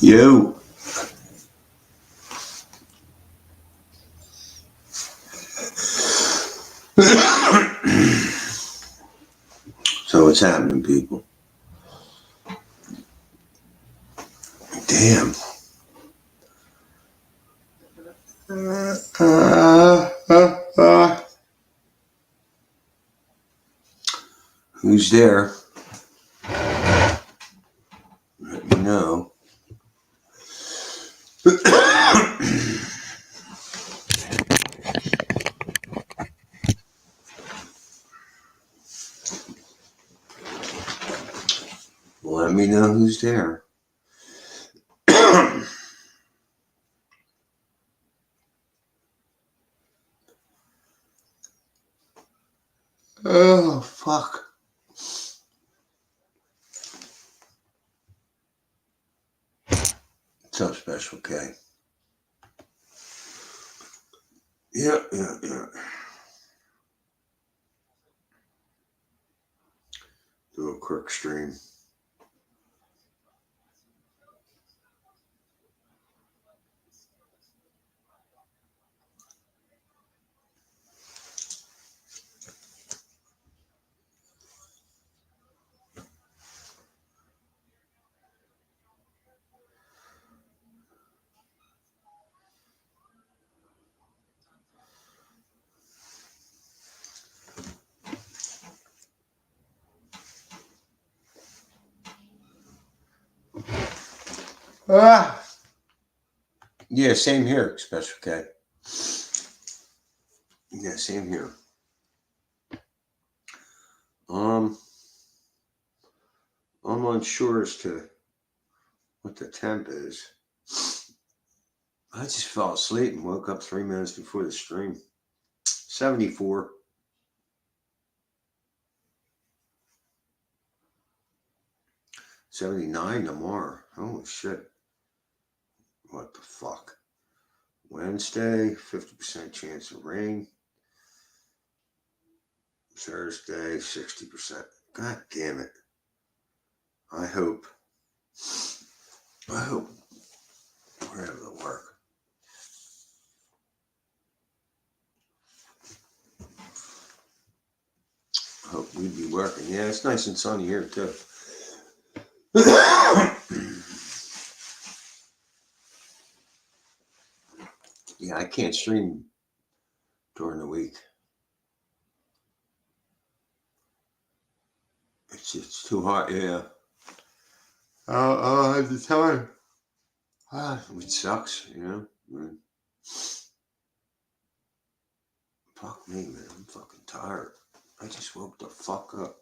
Yo. So what's happening, people? Damn. Who's there? Let me know. Let me know who's there. Oh, fuck. What's up, Special K? Yeah. Do a quick stream. Yeah, same here, Special K. Yeah, same here. I'm unsure as to what the temp is. I just fell asleep and woke up 3 minutes before the stream. 74. $79 tomorrow. Holy shit. What the fuck? Wednesday, 50% chance of rain. Thursday, 60%. God damn it. I hope we're able to work. I hope we'd be working. Yeah, it's nice and sunny here too. Yeah, I can't stream during the week. It's too hot, yeah. I'll have the time. It sucks, you know. Fuck me, man. I'm fucking tired. I just woke the fuck up.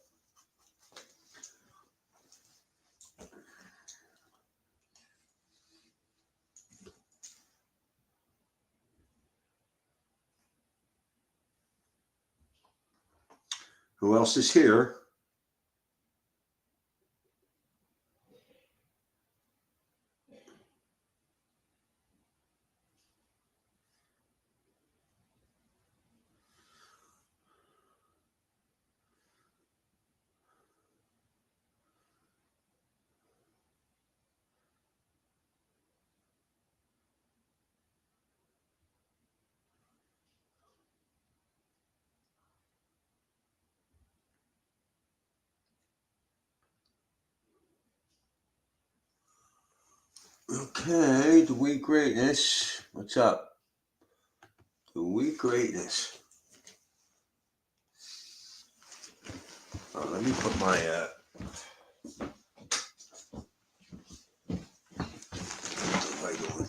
Who else is here? Okay, the week greatness. What's up? The week greatness. Let me put my light on.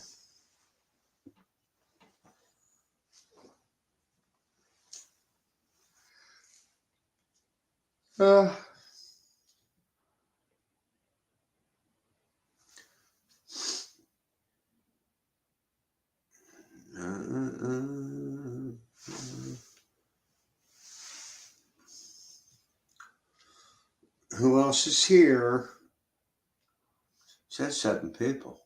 Who else is here? Said 7 people.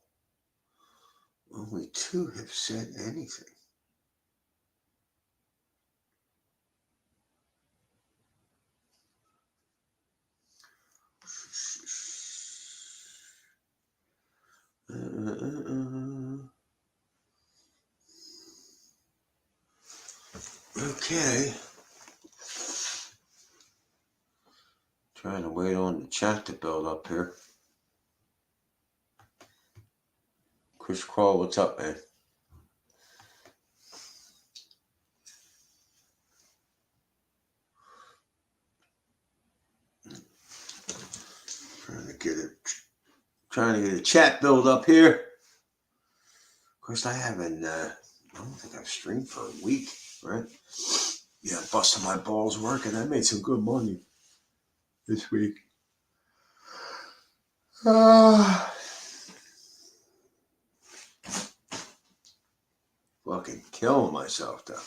Only 2 have said anything. Okay. Trying to wait on the chat to build up here. Chris Crawl, what's up, man? Trying to get a chat build up here. Of course, I haven't. I don't think I've streamed for a week, right? Yeah, busting my balls working. I made some good money this week. Fucking killing myself though.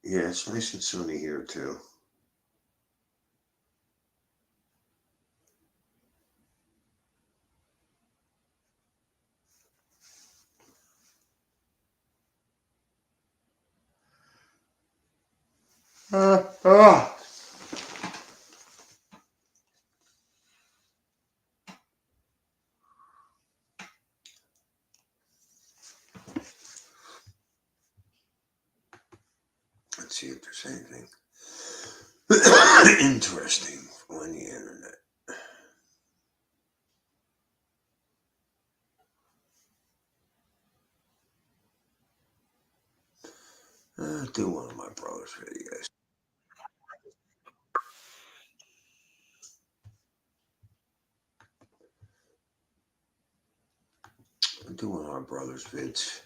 Yeah, it's nice and sunny here too. Let's see if there's anything interesting on the internet. I'll do one of my brother's videos. I'll do one of our brother's vids.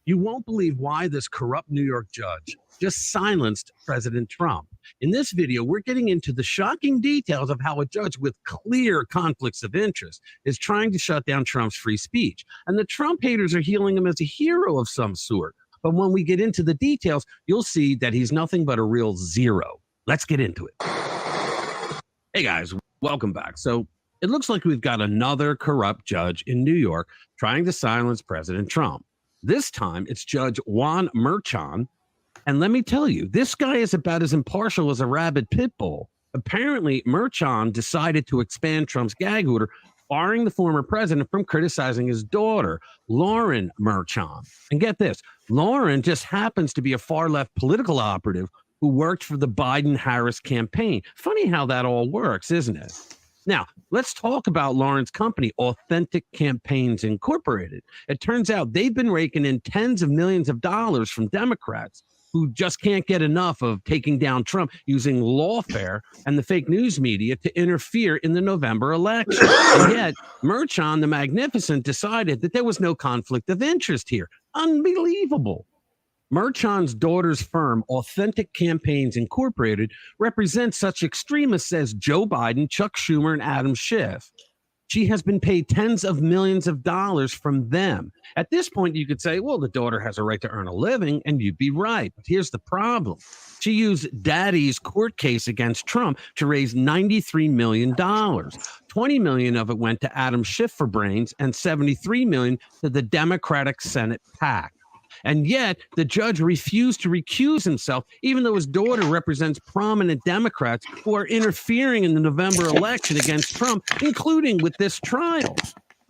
You won't believe why this corrupt New York judge just silenced President Trump. In this video, we're getting into the shocking details of how a judge with clear conflicts of interest is trying to shut down Trump's free speech. And the Trump haters are hailing him as a hero of some sort. But when we get into the details, you'll see that he's nothing but a real zero. Let's get into it. Hey guys, welcome back. So it looks like we've got another corrupt judge in New York trying to silence President Trump. This time, it's Judge Juan Merchan. And let me tell you, this guy is about as impartial as a rabid pit bull. Apparently, Merchan decided to expand Trump's gag order, barring the former president from criticizing his daughter, Lauren Merchan. And get this, Lauren just happens to be a far-left political operative who worked for the Biden-Harris campaign. Funny how that all works, isn't it? Now, let's talk about Lauren's company, Authentic Campaigns Incorporated. It turns out they've been raking in tens of millions of dollars from Democrats who just can't get enough of taking down Trump using lawfare and the fake news media to interfere in the November election. And yet, Merchan the Magnificent decided that there was no conflict of interest here. Unbelievable. Merchan's daughter's firm, Authentic Campaigns Incorporated, represents such extremists as Joe Biden, Chuck Schumer, and Adam Schiff. She has been paid tens of millions of dollars from them. At this point, you could say, well, the daughter has a right to earn a living, and you'd be right. But here's the problem. She used Daddy's court case against Trump to raise $93 million. $20 million of it went to Adam Schiff for brains, and $73 million to the Democratic Senate PAC. And yet, the judge refused to recuse himself, even though his daughter represents prominent Democrats who are interfering in the November election against Trump, including with this trial.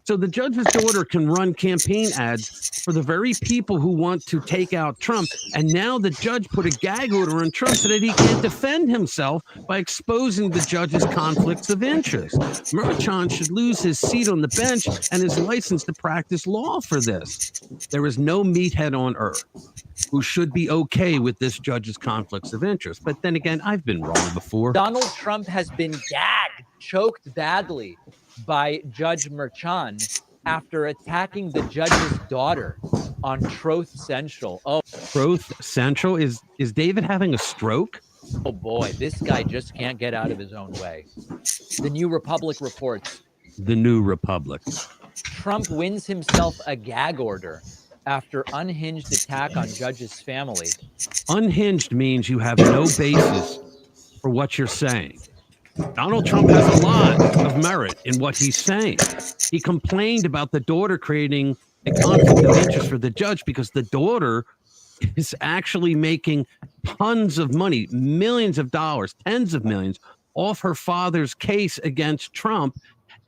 So the judge's daughter can run campaign ads for the very people who want to take out Trump. And now the judge put a gag order on Trump so that he can't defend himself by exposing the judge's conflicts of interest. Merchan should lose his seat on the bench and his license to practice law for this. There is no meathead on earth who should be okay with this judge's conflicts of interest. But then again, I've been wrong before. Donald Trump has been gagged, choked badly by Judge Merchan after attacking the judge's daughter on Truth Central. Oh, Truth Central? Is David having a stroke? Oh boy, this guy just can't get out of his own way. The New Republic reports. The New Republic. Trump wins himself a gag order after unhinged attack on judge's family. Unhinged means you have no basis for what you're saying. Donald Trump has a lot of merit in what he's saying. He complained about the daughter creating a conflict of interest for the judge because the daughter is actually making tons of money, millions of dollars, tens of millions off her father's case against Trump.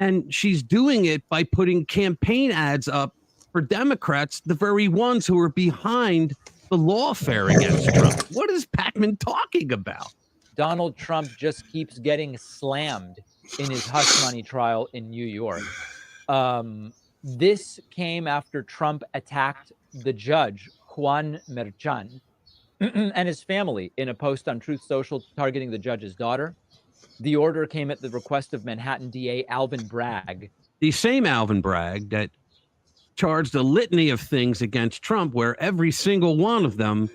And she's doing it by putting campaign ads up for Democrats, the very ones who are behind the lawfare against Trump. What is Pakman talking about? Donald Trump just keeps getting slammed in his hush money trial in New York. This came after Trump attacked the judge, Juan Merchan, and his family in a post on Truth Social targeting the judge's daughter. The order came at the request of Manhattan DA Alvin Bragg. The same Alvin Bragg that charged a litany of things against Trump, where every single one of them,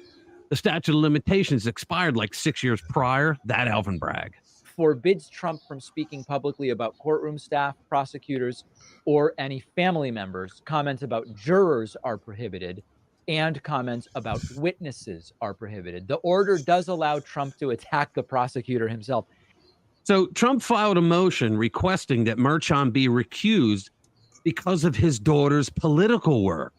the statute of limitations expired like 6 years prior. That Alvin Bragg forbids Trump from speaking publicly about courtroom staff, prosecutors, or any family members. Comments about jurors are prohibited, and comments about witnesses are prohibited. The order does allow Trump to attack the prosecutor himself. So Trump filed a motion requesting that Merchan be recused because of his daughter's political work.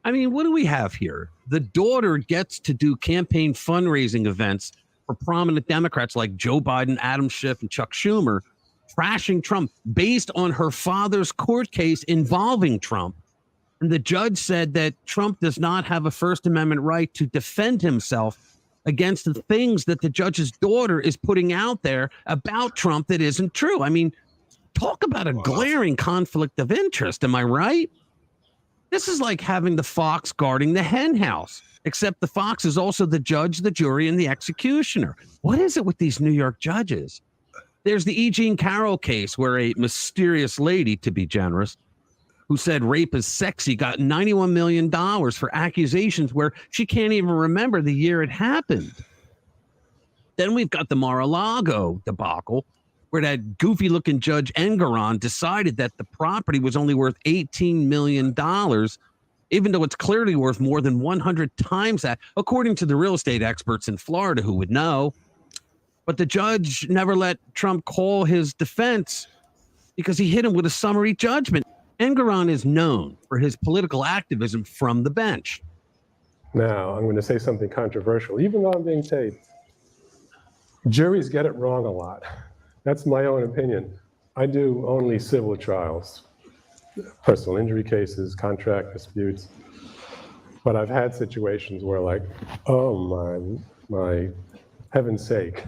I mean, what do we have here? The daughter gets to do campaign fundraising events for prominent Democrats like Joe Biden, Adam Schiff, and Chuck Schumer, trashing Trump based on her father's court case involving Trump. And the judge said that Trump does not have a First Amendment right to defend himself against the things that the judge's daughter is putting out there about Trump that isn't true. I mean, talk about a glaring conflict of interest. Am I right? This is like having the fox guarding the hen house, except the fox is also the judge, the jury, and the executioner. What is it with these New York judges? There's the E. Jean Carroll case where a mysterious lady, to be generous, who said rape is sexy, got $91 million for accusations where she can't even remember the year it happened. Then we've got the Mar-a-Lago debacle, where that goofy-looking Judge Engoron decided that the property was only worth $18 million, even though it's clearly worth more than 100 times that, according to the real estate experts in Florida who would know. But the judge never let Trump call his defense because he hit him with a summary judgment. Engoron is known for his political activism from the bench. Now, I'm going to say something controversial, even though I'm being taped. Juries get it wrong a lot. That's my own opinion. I do only civil trials, personal injury cases, contract disputes. But I've had situations where, like, oh my heaven's sake,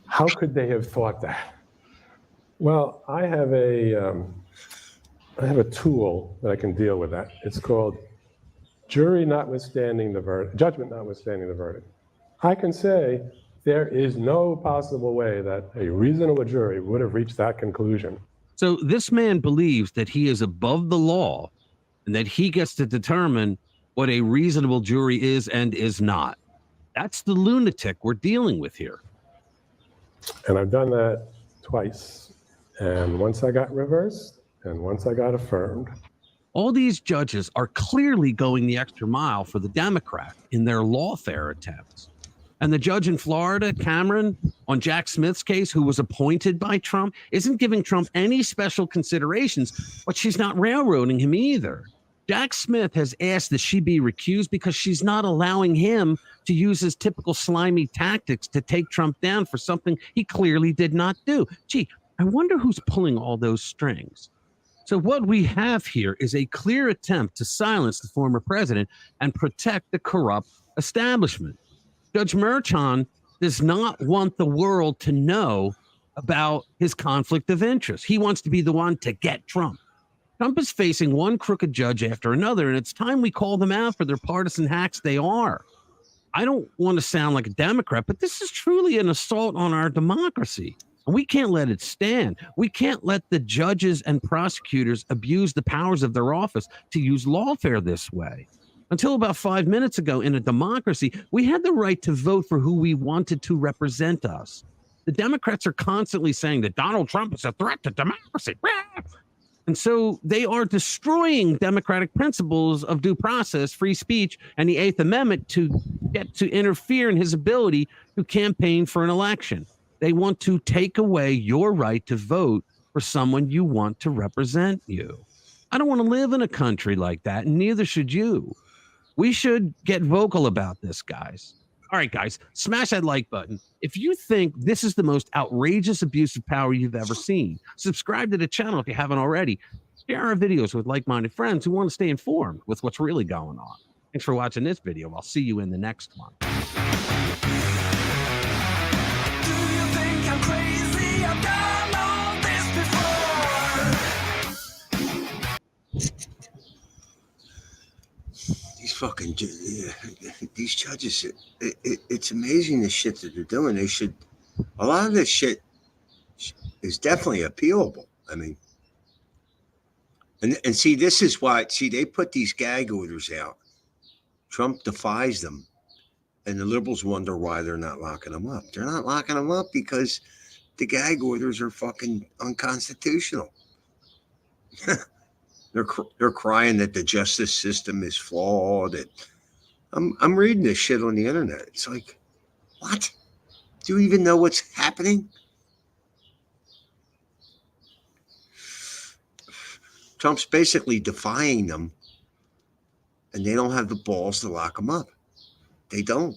how could they have thought that? Well, I have a tool that I can deal with that. It's called jury notwithstanding the verdict, judgment notwithstanding the verdict. I can say there is no possible way that a reasonable jury would have reached that conclusion. So this man believes that he is above the law and that he gets to determine what a reasonable jury is and is not. That's the lunatic we're dealing with here. And I've done that twice. And once I got reversed, and once I got affirmed. All these judges are clearly going the extra mile for the Democrat in their lawfare attempts. And the judge in Florida, Cameron, on Jack Smith's case, who was appointed by Trump, isn't giving Trump any special considerations, but she's not railroading him either. Jack Smith has asked that she be recused because she's not allowing him to use his typical slimy tactics to take Trump down for something he clearly did not do. Gee, I wonder who's pulling all those strings. So what we have here is a clear attempt to silence the former president and protect the corrupt establishment. Judge Merchan does not want the world to know about his conflict of interest. He wants to be the one to get Trump. Trump is facing one crooked judge after another, and it's time we call them out for their partisan hacks they are. I don't want to sound like a Democrat, but this is truly an assault on our democracy. And we can't let it stand. We can't let the judges and prosecutors abuse the powers of their office to use lawfare this way. Until about 5 minutes ago, in a democracy, we had the right to vote for who we wanted to represent us. The Democrats are constantly saying that Donald Trump is a threat to democracy. And so they are destroying democratic principles of due process, free speech, and the Eighth Amendment to get to interfere in his ability to campaign for an election. They want to take away your right to vote for someone you want to represent you. I don't want to live in a country like that, and neither should you. We should get vocal about this, guys. All right, guys, smash that like button. If you think this is the most outrageous abuse of power you've ever seen, subscribe to the channel if you haven't already. Share our videos with like-minded friends who want to stay informed with what's really going on. Thanks for watching this video. I'll see you in the next one. Do you think I'm crazy? I've done all this before. These fucking these judges, it's amazing the shit that they're doing. They should, a lot of this shit is definitely appealable. I mean, and see, this is why, see, they put these gag orders out. Trump defies them, and the liberals wonder why they're not locking them up. They're not locking them up because the gag orders are fucking unconstitutional. They're crying that the justice system is flawed. I'm reading this shit on the internet. It's like, what? Do you even know what's happening? Trump's basically defying them, and they don't have the balls to lock them up. They don't.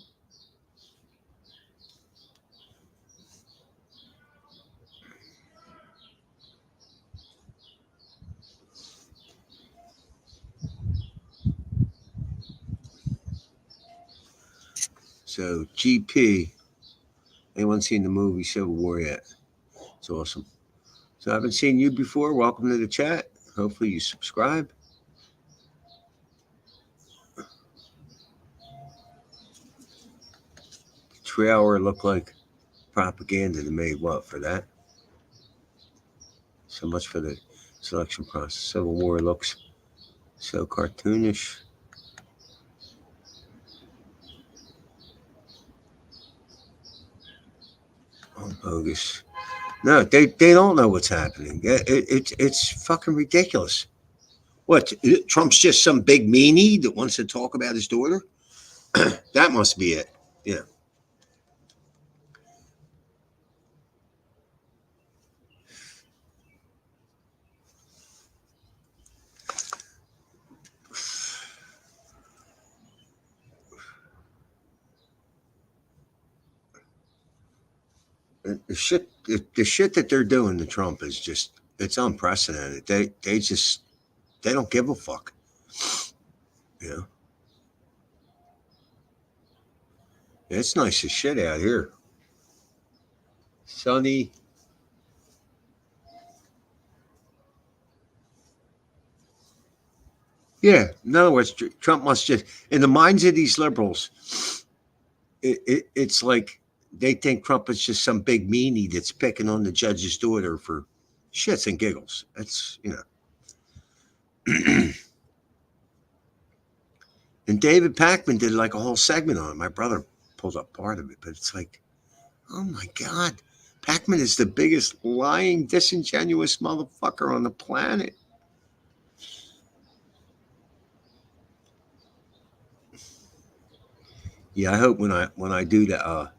So, GP, anyone seen the movie Civil War yet? It's awesome. So, I haven't seen you before. Welcome to the chat. Hopefully, you subscribe. The trailer looked like propaganda. They made what for that? So much for the selection process. Civil War looks so cartoonish. Oh, bogus. No, they don't know what's happening. It's fucking ridiculous. What, Trump's just some big meanie that wants to talk about his daughter? That must be it. Yeah. The shit that they're doing to Trump is just, it's unprecedented. They don't give a fuck. You know? It's nice as shit out here. Sunny. Yeah, in other words, Trump must just, in the minds of these liberals, it's like they think Trump is just some big meanie that's picking on the judge's daughter for shits and giggles. That's, you know. And David Pakman did like a whole segment on it. My brother pulled up part of it, but it's like, oh my God, Pakman is the biggest lying, disingenuous motherfucker on the planet. Yeah, I hope when I do the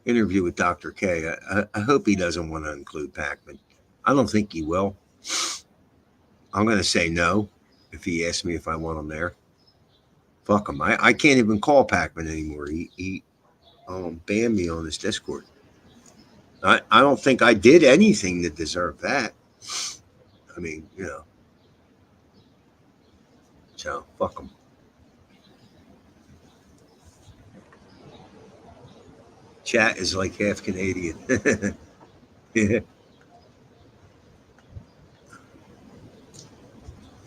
interview with Dr. K, I hope he doesn't want to include Pakman. I don't think he will. I'm going to say no if he asks me if I want him there. Fuck him. I can't even call Pakman anymore. He banned me on his Discord. I don't think I did anything to deserve that. I mean, you know. So, fuck him. Chat is like half Canadian. Yeah.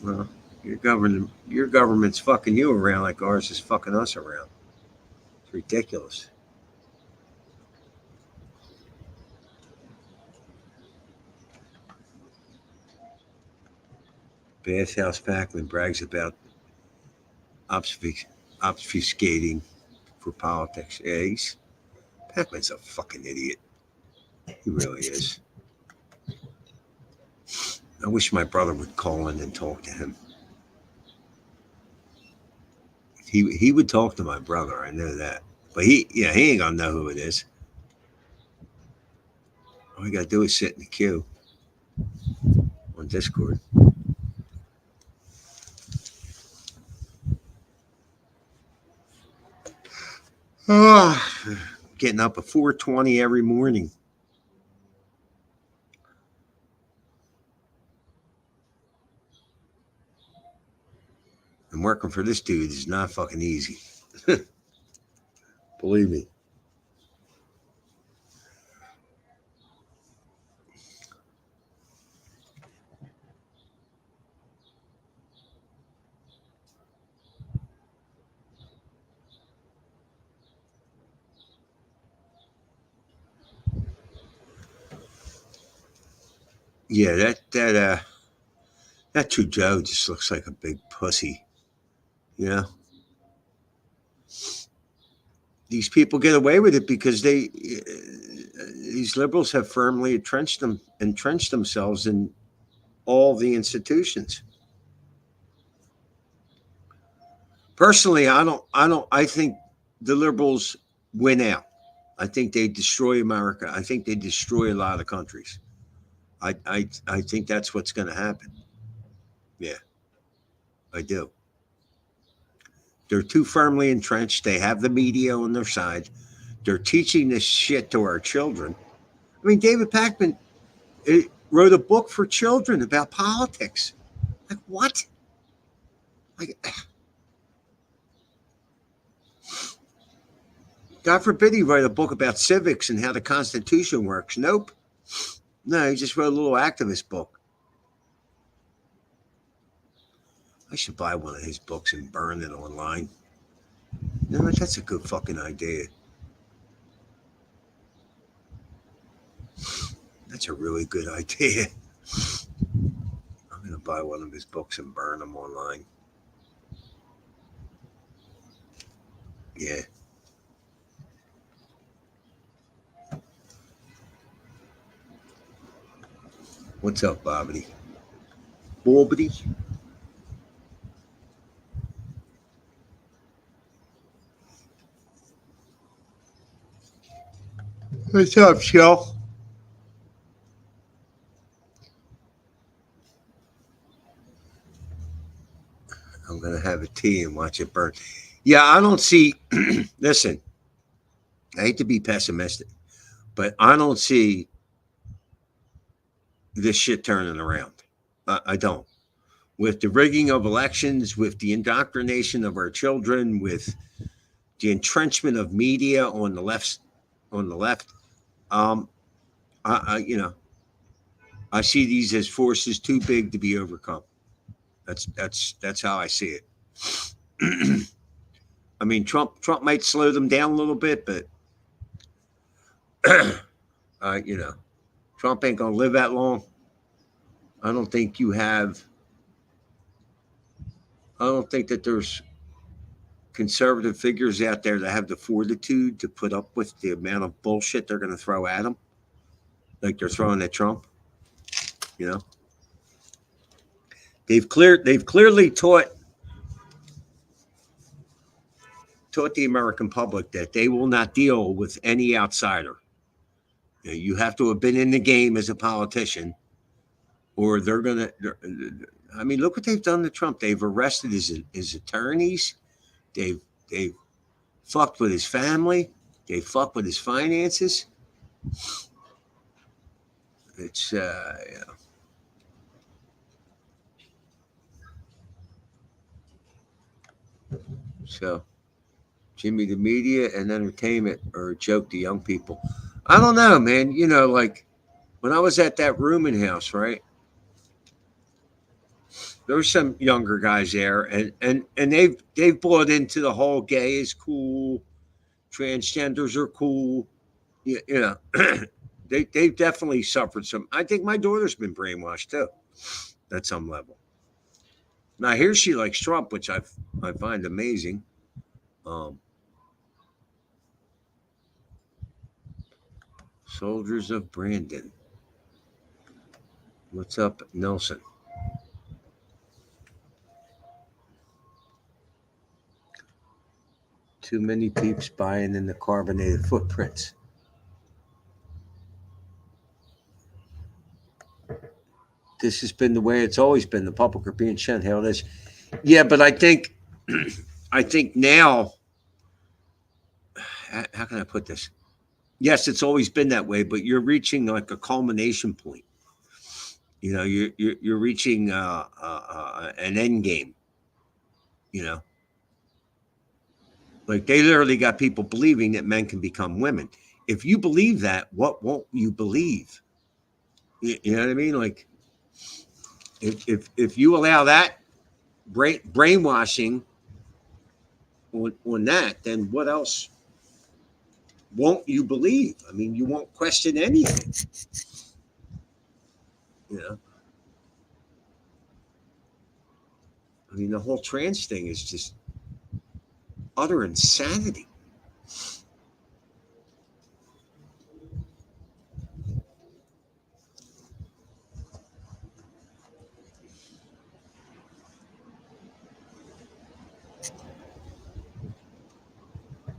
Well, your government's fucking you around like ours is fucking us around. It's ridiculous. Bathhouse Pakman brags about obfuscating for politics. Yeah, Pakman's a fucking idiot. He really is. I wish my brother would call in and talk to him. He would talk to my brother. I know that, but he ain't gonna know who it is. All you gotta do is sit in the queue on Discord. Getting up at 4:20 every morning. And working for this dude is not fucking easy. Believe me. Yeah, that Trudeau just looks like a big pussy. You know, these people get away with it because these liberals have firmly entrenched themselves in all the institutions. Personally, I think the liberals win out. I think they destroy America. I think they destroy a lot of countries. I think that's what's going to happen. Yeah, I do. They're too firmly entrenched. They have the media on their side. They're teaching this shit to our children. I mean, David Pakman wrote a book for children about politics. Like, what? Like, God forbid he write a book about civics and how the Constitution works. Nope. No, he just wrote a little activist book. I should buy one of his books and burn it online. You know, that's a good fucking idea. That's a really good idea. I'm going to buy one of his books and burn them online. Yeah. What's up, Bobbity? Bobbity? What's up, Shell? I'm going to have a tea and watch it burn. Yeah, I don't see. Listen, I hate to be pessimistic, but I don't see this shit turning around. I don't. With the rigging of elections, with the indoctrination of our children, with the entrenchment of media on the left, I see these as forces too big to be overcome. That's how I see it. I mean, Trump might slow them down a little bit, but Trump ain't gonna live that long. I don't think that there's conservative figures out there that have the fortitude to put up with the amount of bullshit they're going to throw at them, like they're throwing at Trump. You know, they've clearly taught the American public that they will not deal with any outsider. You have to have been in the game as a politician, or they're gonna. I mean, look what they've done to Trump. They've arrested his attorneys. They've fucked with his family. They fucked with his finances. It's So Jimmy, the media and entertainment are a joke to young people. I don't know, man. You know, like when I was at that rooming house, right? There were some younger guys there, and they've bought into the whole gay is cool, transgenders are cool. You know, they've definitely suffered some. I think my daughter's been brainwashed too, at some level. Now here she likes Trump, which I find amazing. Soldiers of Brandon. What's up, Nelson? Too many peeps buying in the carbonated footprints. This has been the way it's always been. The public are being sent. Hell, this. Yeah, but I think, I think now. How can I put this? Yes, it's always been that way, but you're reaching like a culmination point. You know, you're reaching an end game. You know, like they literally got people believing that men can become women. If you believe that, what won't you believe? You know what I mean? Like, if you allow that brainwashing on that, then what else won't you believe? I mean, you won't question anything. You know, I mean, the whole trans thing is just utter insanity.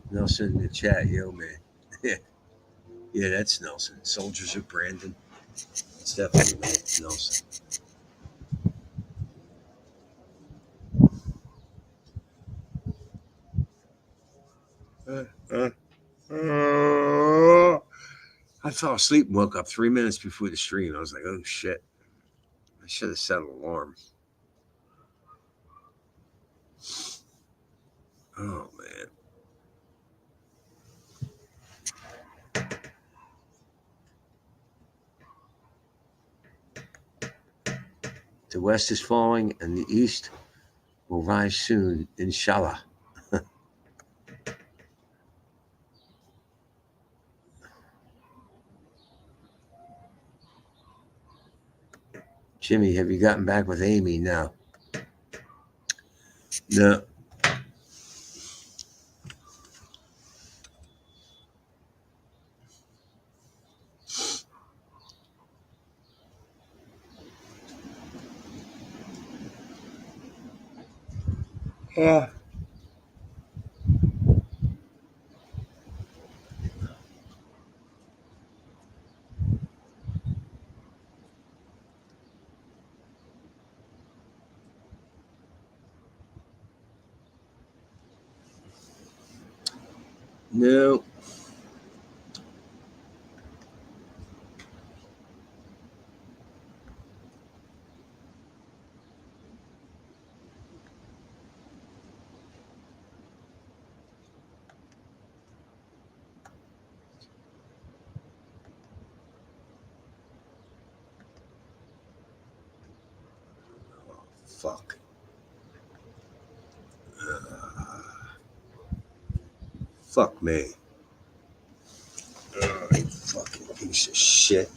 Nelson in the chat, yo man. Yeah, that's Nelson. Soldiers of Brandon. It's definitely Nelson. I fell asleep and woke up 3 minutes before the stream. I was like, oh shit. I should have set an alarm. Oh man. The west is falling and the east will rise soon, inshallah. Jimmy, have you gotten back with Amy? No. No. No. Fuck. Fuck me. Oh, you fucking piece of shit.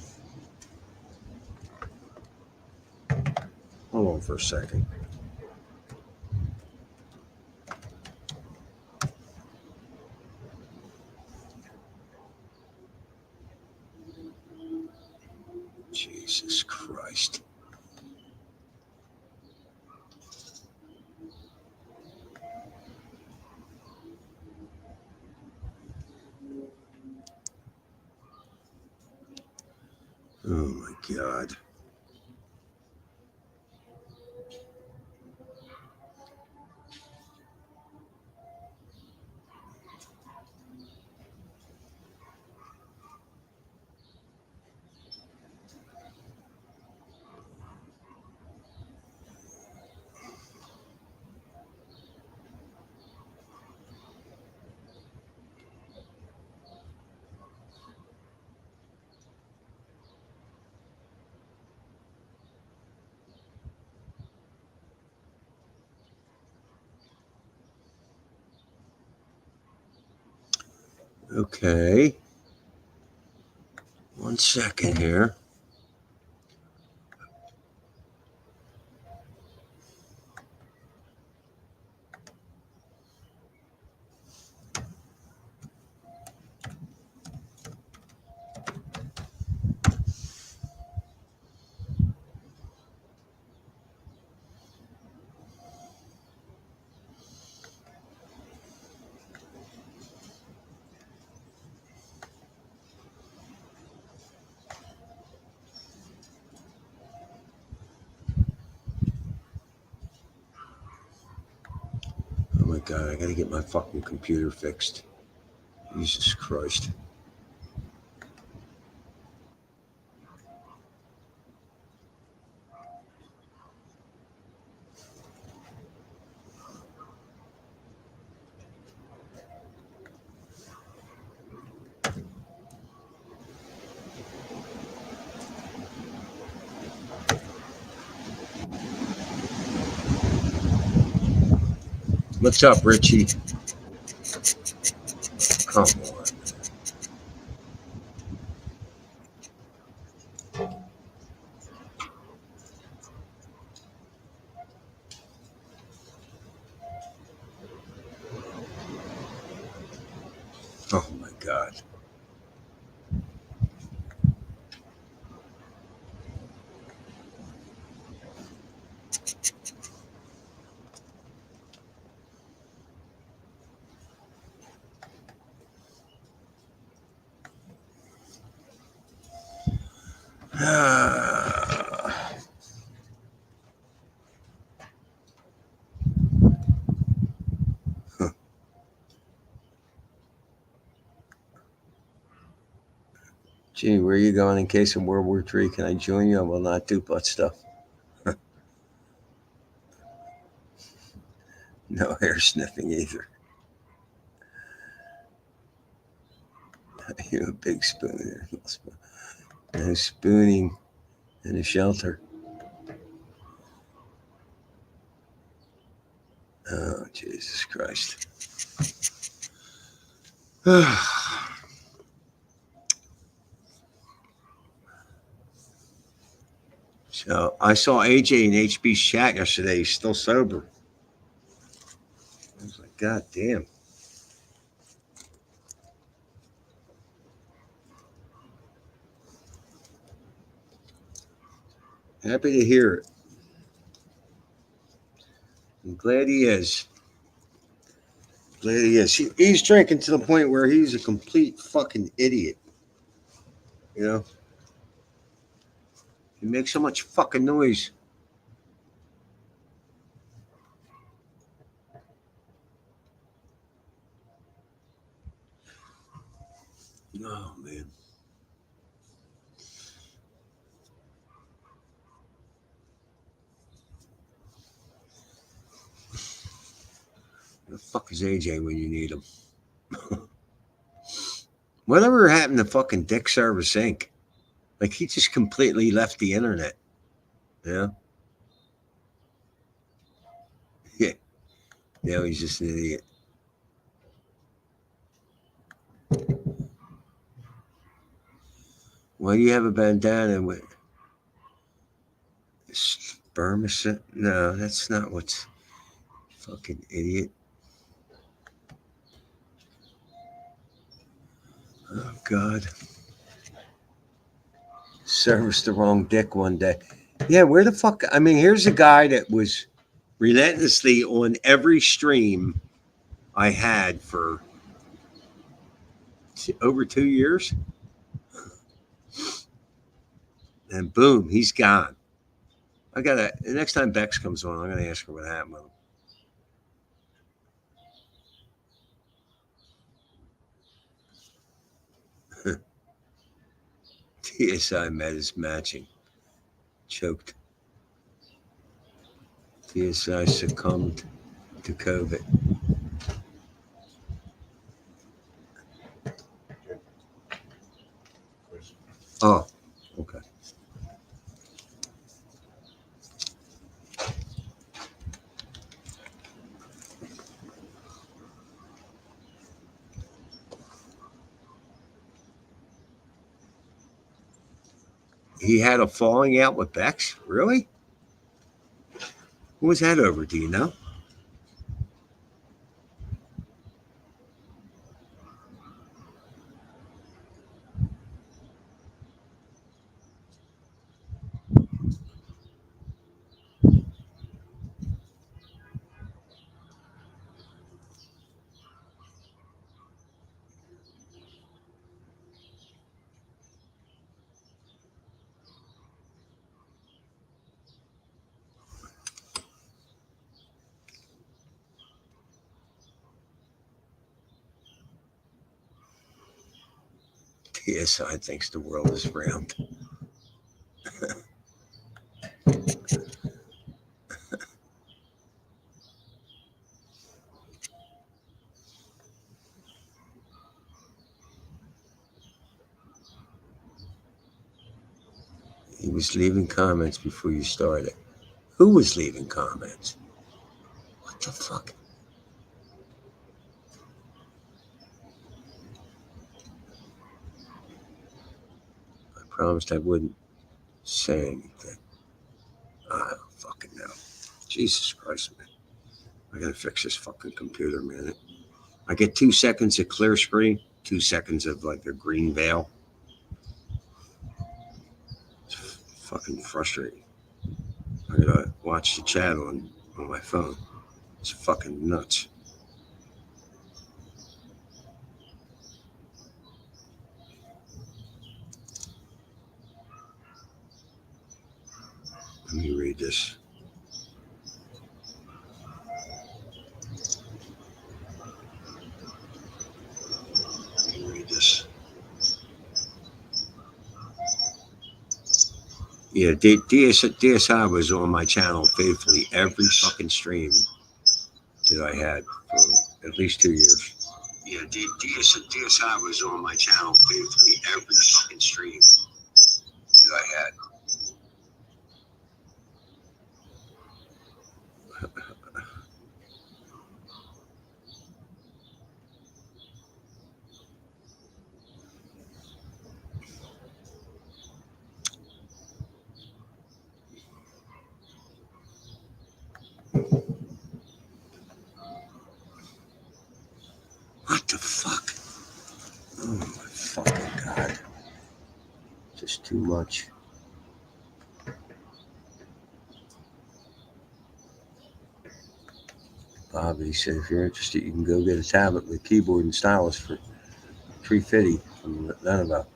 Hold on for a second. Jesus Christ. Oh my God. Okay. 1 second here. my God, I gotta get my fucking computer fixed. Jesus Christ. What's up, Richie? Come on. Oh my God. Gee, where are you going in case of World War III? Can I join you? I will not do butt stuff. No hair sniffing either. You a big spooner. No spooning in a shelter. Oh, Jesus Christ. So I saw AJ in HB's chat yesterday. He's still sober. I was like, God damn. Happy to hear it. I'm glad he is. Glad he is. He's drinking to the point where he's a complete fucking idiot. You know? He makes so much fucking noise. Oh, man. Where the fuck is AJ when you need him? Whatever happened to fucking Dick Service Inc.? Like, he just completely left the internet. Yeah? Yeah. Now he's just an idiot. Why do you have a bandana with spermicide? No, that's not what's fucking idiot. Oh, God. Serviced the wrong dick one day. Yeah, where the fuck? I mean, here's a guy that was relentlessly on every stream I had for over 2 years. And boom, he's gone. The next time Bex comes on, I'm gonna ask her what happened with him. TSI met his matching. Choked. TSI succumbed to COVID. Oh, okay. He had a falling out with Bex? Really? What was that over? Do you know? TSI thinks the world is round. He was leaving comments before you started. Who was leaving comments? What the fuck? I promised I wouldn't say anything. I don't fucking know. Jesus Christ, man. I gotta fix this fucking computer, man. I get 2 seconds of clear screen, 2 seconds of like a green veil. It's fucking frustrating. I gotta watch the chat on my phone. It's fucking nuts. Let me read this. Let me read this. Yeah, DSI was on my channel faithfully every fucking stream that I had for at least 2 years. Yeah, DSI was on my channel faithfully every fucking stream that I had. What the fuck? Oh my fucking God. Just too much. Bobby said, if you're interested, you can go get a tablet with keyboard and stylus for $350 from Lenovo.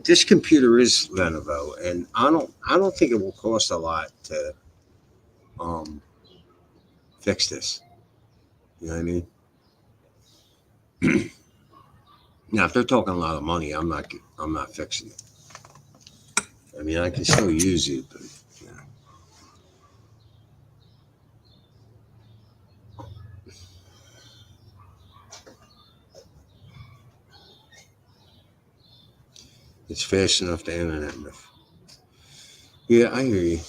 This computer is Lenovo, and I don't think it will cost a lot to fix this. You know what I mean? Now, if they're talking a lot of money, I'm not fixing it. I mean, I can still use it, but you know. It's fast enough to internet enough. Yeah, I hear you.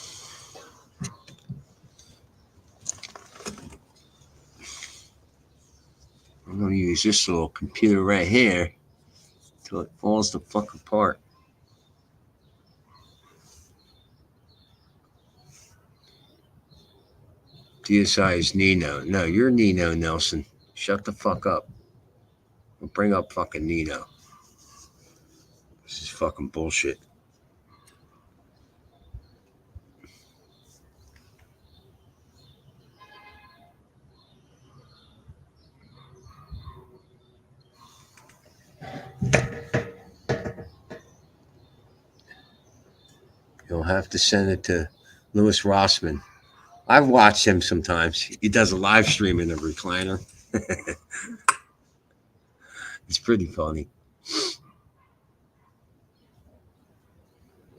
I'm gonna use this little computer right here till it falls the fuck apart. DSI is Nino. No, you're Nino Nelson. Shut the fuck up. I'll bring up fucking Nino. This is fucking bullshit. You'll have to send it to Louis Rossman. I've watched him sometimes. He does a live stream in a recliner. It's pretty funny.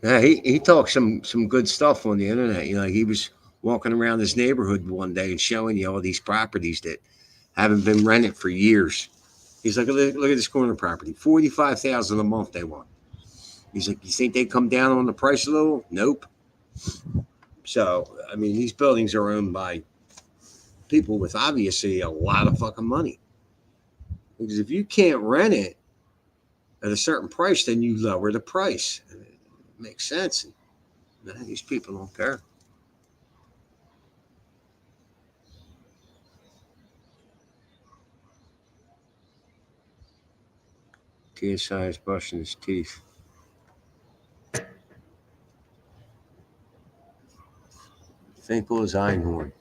Yeah, he talks some good stuff on the internet. You know, he was walking around his neighborhood one day and showing you all these properties that haven't been rented for years. He's like, look at this corner property, $45,000 a month they want. He's like, you think they come down on the price a little? Nope. So, I mean, these buildings are owned by people with obviously a lot of fucking money. Because if you can't rent it at a certain price, then you lower the price. It makes sense. And these people don't care. TSI is brushing his teeth. Finkel is Einhorn.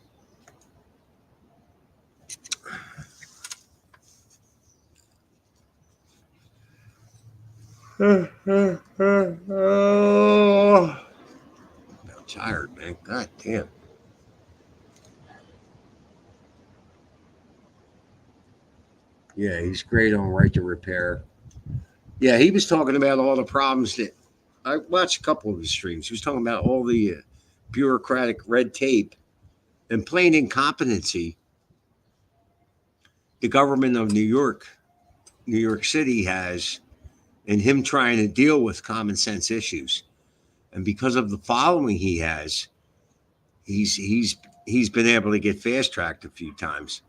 I'm tired, man. God damn. Yeah, he's great on right to repair. Yeah, he was talking about all the problems that I watched a couple of his streams. He was talking about all the bureaucratic red tape and plain incompetency the government of New York City has in him trying to deal with common sense issues. And because of the following he has, he's been able to get fast tracked a few times.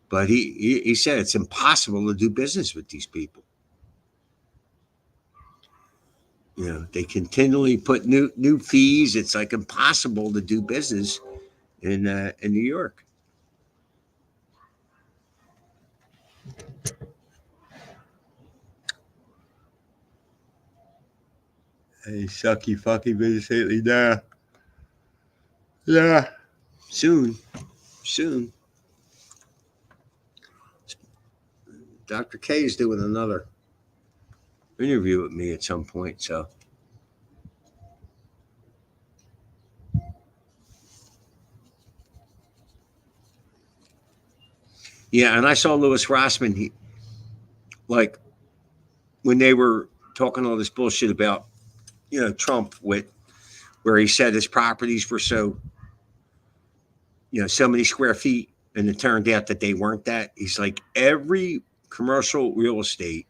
But he said it's impossible to do business with these people. You know, they continually put new fees. It's like impossible to do business in New York. Hey, sucky fucky business lately. Nah. Soon. Dr. K is doing another interview with me at some point, so. Yeah, and I saw Louis Rossman. He, like, when they were talking all this bullshit about, you know, Trump, with where he said his properties were so, you know, so many square feet, and it turned out that they weren't that. He's like, every commercial real estate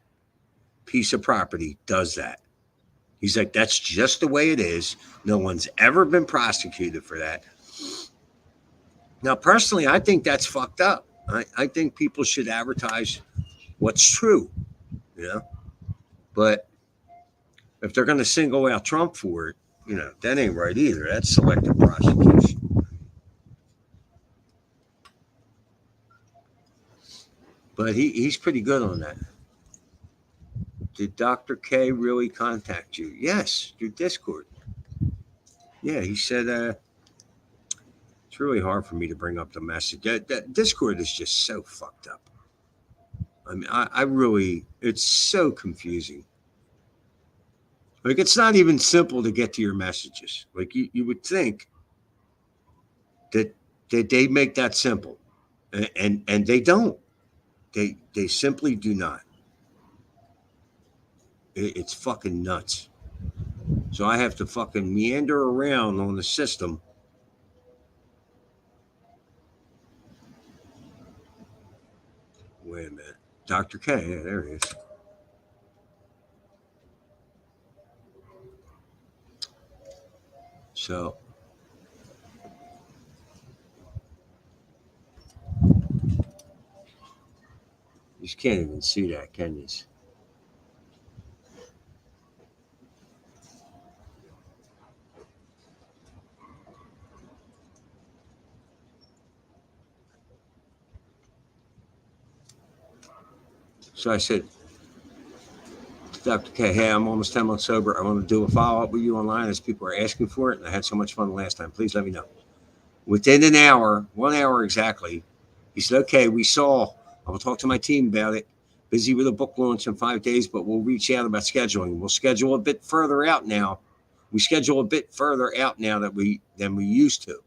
piece of property does that. He's like, that's just the way it is. No one's ever been prosecuted for that. Now, personally, I think that's fucked up. I think people should advertise what's true, you know. But if they're going to single out Trump for it, you know, that ain't right either. That's selective prosecution. But he's pretty good on that. Did Dr. K really contact you? Yes, through Discord. Yeah, he said it's really hard for me to bring up the message. That Discord is just so fucked up. I mean, I really, it's so confusing. Like, it's not even simple to get to your messages. Like, you would think that they make that simple, and they don't. They simply do not. It's fucking nuts. So I have to fucking meander around on the system. Wait a minute. Dr. K, yeah, there he is. So you just can't even see that, can you? So I said, Dr. K, hey, I'm almost 10 months sober. I want to do a follow-up with you online as people are asking for it, and I had so much fun the last time. Please let me know. Within an hour, 1 hour exactly, he said, okay, we saw. I will talk to my team about it. Busy with a book launch in 5 days, but we'll reach out about scheduling. We'll schedule a bit further out now. We schedule a bit further out now than we used to.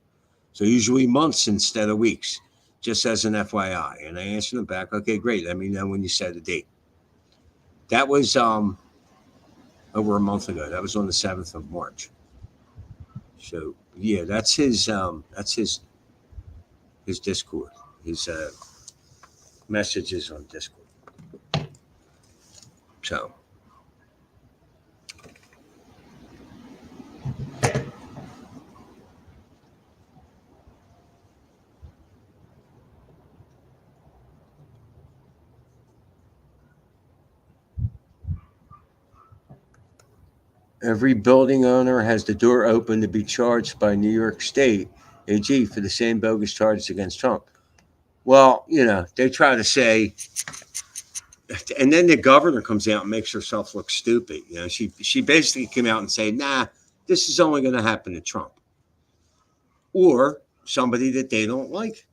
So usually months instead of weeks, just as an FYI. And I answered him back, okay, great. Let me know when you set a date. That was over a month ago. That was on the 7th of March. So yeah, that's his Discord, his messages on Discord. So every building owner has the door open to be charged by New York State AG for the same bogus charges against Trump. Well, you know, they try to say, and then the governor comes out and makes herself look stupid. You know, she basically came out and said, nah, this is only going to happen to Trump or somebody that they don't like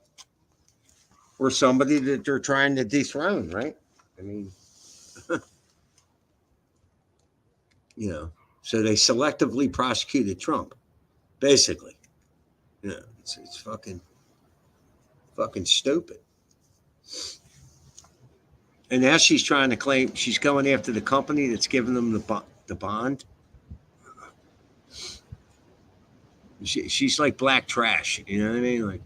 or somebody that they're trying to dethrone, right? I mean, you know, so they selectively prosecuted Trump, basically. You know, it's fucking stupid. And now she's trying to claim she's going after the company that's giving them the bond. She's like black trash. You know what I mean? Like,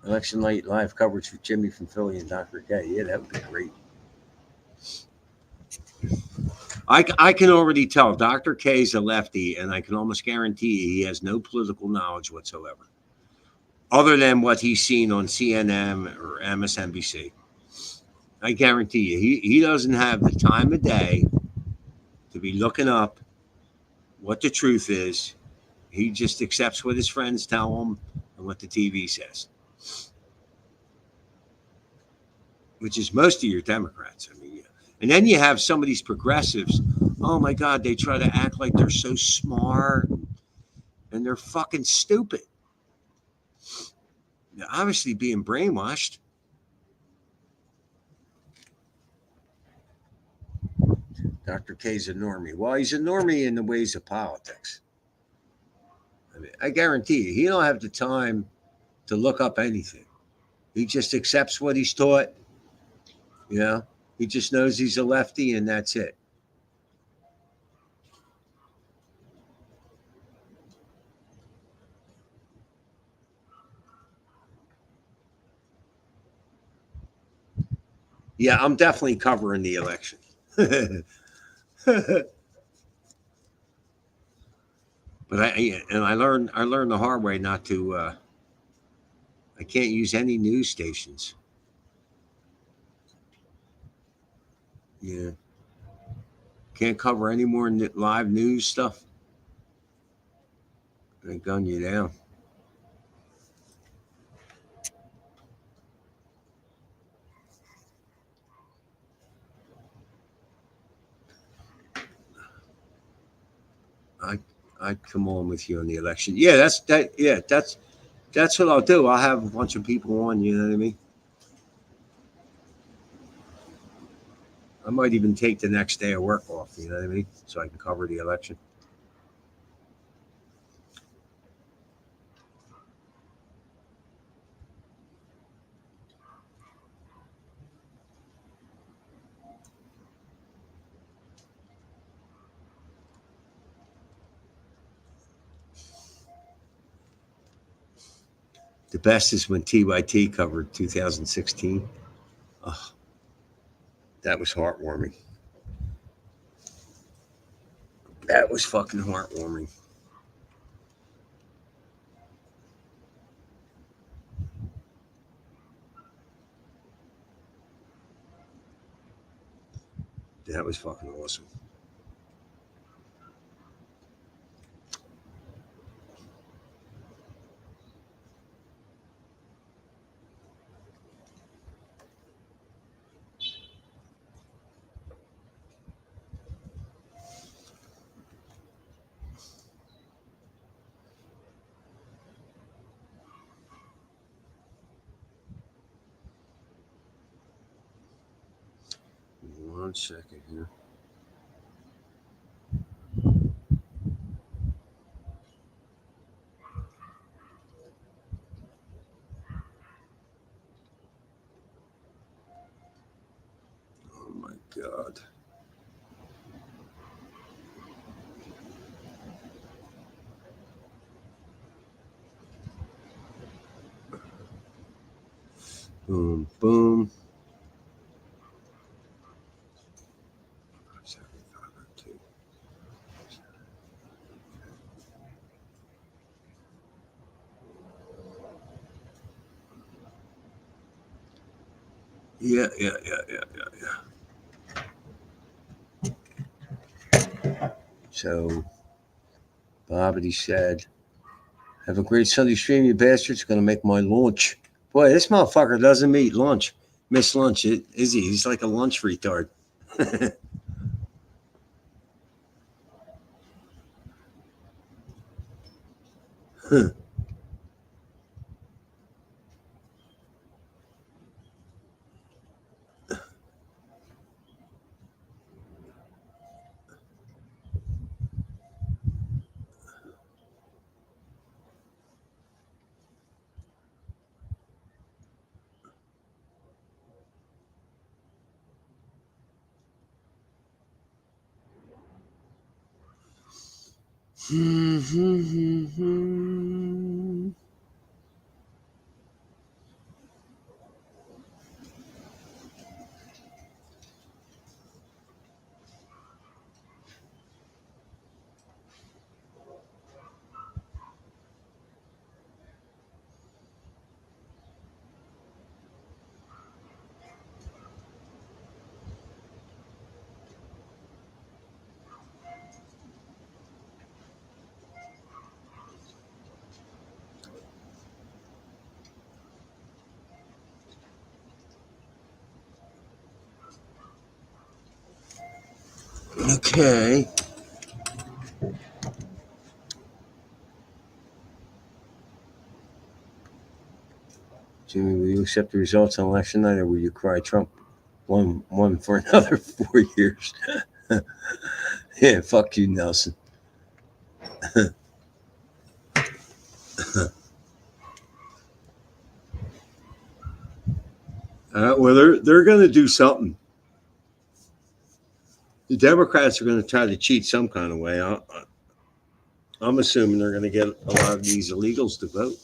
election night live coverage with Jimmy from Philly and Dr. K. Yeah, that would be great. I can already tell Dr. K is a lefty, and I can almost guarantee he has no political knowledge whatsoever, other than what he's seen on CNN or MSNBC. I guarantee you, he doesn't have the time of day to be looking up what the truth is. He just accepts what his friends tell him and what the TV says, which is most of your Democrats. I mean, yeah. And then you have some of these progressives. Oh my God, they try to act like they're so smart, and they're fucking stupid. They're obviously being brainwashed. Dr. K's a normie. Well, he's a normie in the ways of politics. I mean, I guarantee you, he don't have the time to look up anything. He just accepts what he's taught. You know, he just knows he's a lefty, and that's it. Yeah, I'm definitely covering the election. But I learned the hard way not to. I can't use any news stations. Yeah, can't cover any more live news stuff. They gun you down. I'd come on with you on the election. Yeah, that's what I'll do. I'll have a bunch of people on. You know what I mean? I might even take the next day of work off. You know what I mean? So I can cover the election. The best is when TYT covered 2016. Oh, that was heartwarming. That was fucking heartwarming. That was fucking awesome. One second here. Oh my God. Boom, boom. Yeah. So, Bobbity said, have a great Sunday stream, you bastards. Gonna make my lunch. Boy, this motherfucker doesn't eat lunch. Miss lunch, is he? He's like a lunch retard. Huh. Okay. Jimmy, will you accept the results on election night, or will you cry Trump won for another 4 years? Yeah, fuck you, Nelson. Well, they're going to do something. The Democrats are going to try to cheat some kind of way. I'm assuming they're going to get a lot of these illegals to vote.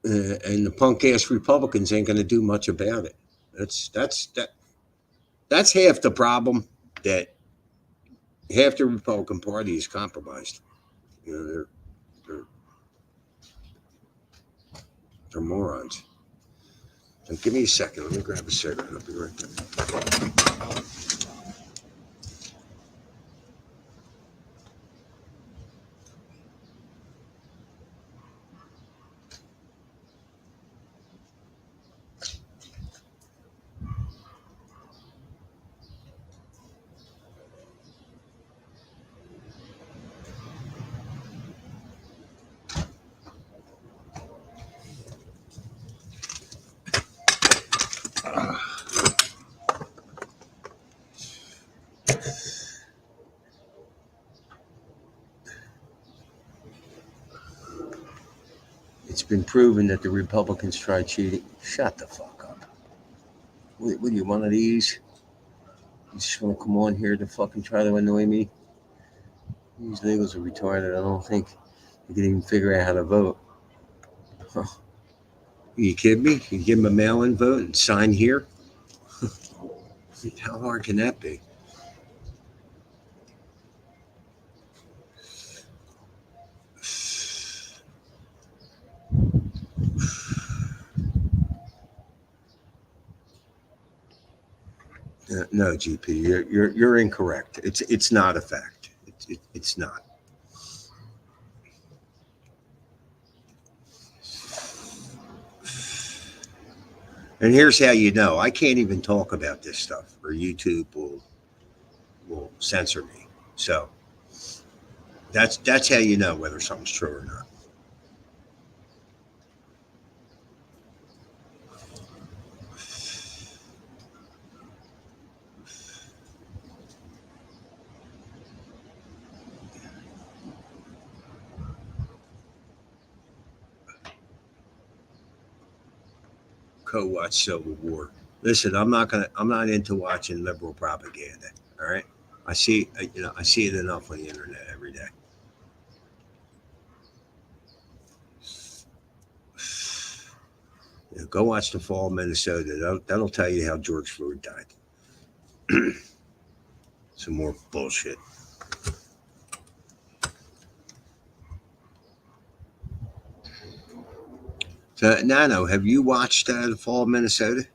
And the punk ass Republicans ain't going to do much about it. That's half the problem, that half the Republican Party is compromised. You know, they're morons. So give me a second. Let me grab a cigarette. I'll be right back. It's been proven that the Republicans tried cheating. Shut the fuck up. What are you, one of these? You just want to come on here to fucking try to annoy me? These legals are retarded. I don't think they can even figure out how to vote. Huh. Are you kidding me? You give them a mail-in vote and sign here? How hard can that be? No, GP, you're incorrect. It's not a fact. It's not. And here's how you know. I can't even talk about this stuff, or YouTube will censor me. So that's how you know whether something's true or not. Co-watch Civil War. Listen, I'm not into watching liberal propaganda. All right, I see it enough on the internet every day. Go watch The Fall of Minnesota. That'll tell you how George Floyd died. Some more bullshit. So, Nano, have you watched The Fall of Minnesota?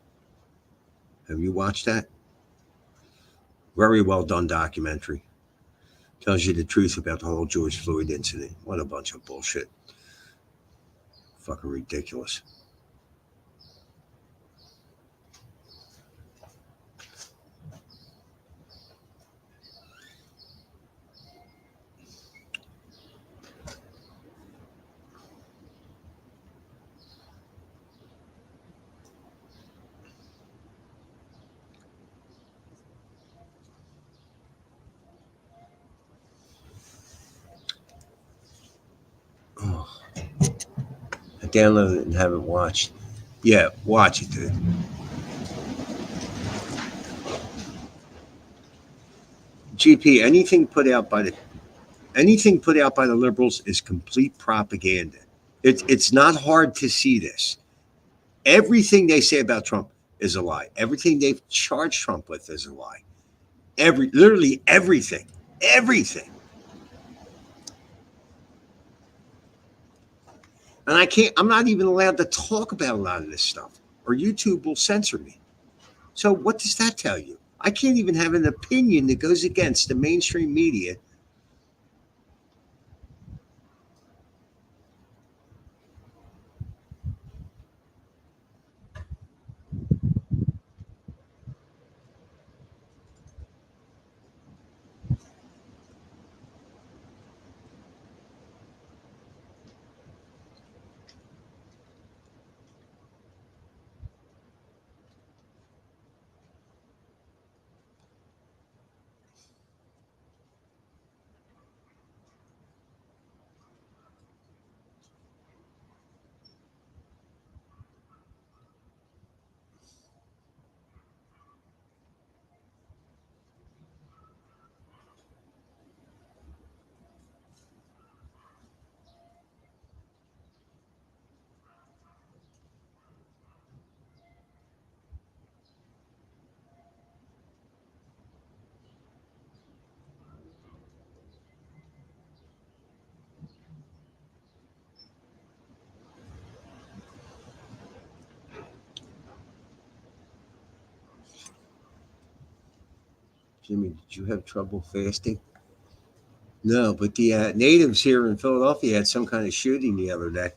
Have you watched that? Very well done documentary. Tells you the truth about the whole George Floyd incident. What a bunch of bullshit. Fucking ridiculous. Oh. I downloaded it and haven't watched. Yeah, watch it, dude. GP, anything put out by the liberals is complete propaganda. It's not hard to see this. Everything they say about Trump is a lie. Everything they've charged Trump with is a lie. Literally everything. Everything. And I'm not even allowed to talk about a lot of this stuff, or YouTube will censor me. So what does that tell you? I can't even have an opinion that goes against the mainstream media. Jimmy, did you have trouble fasting? No, but the natives here in Philadelphia had some kind of shooting the other day.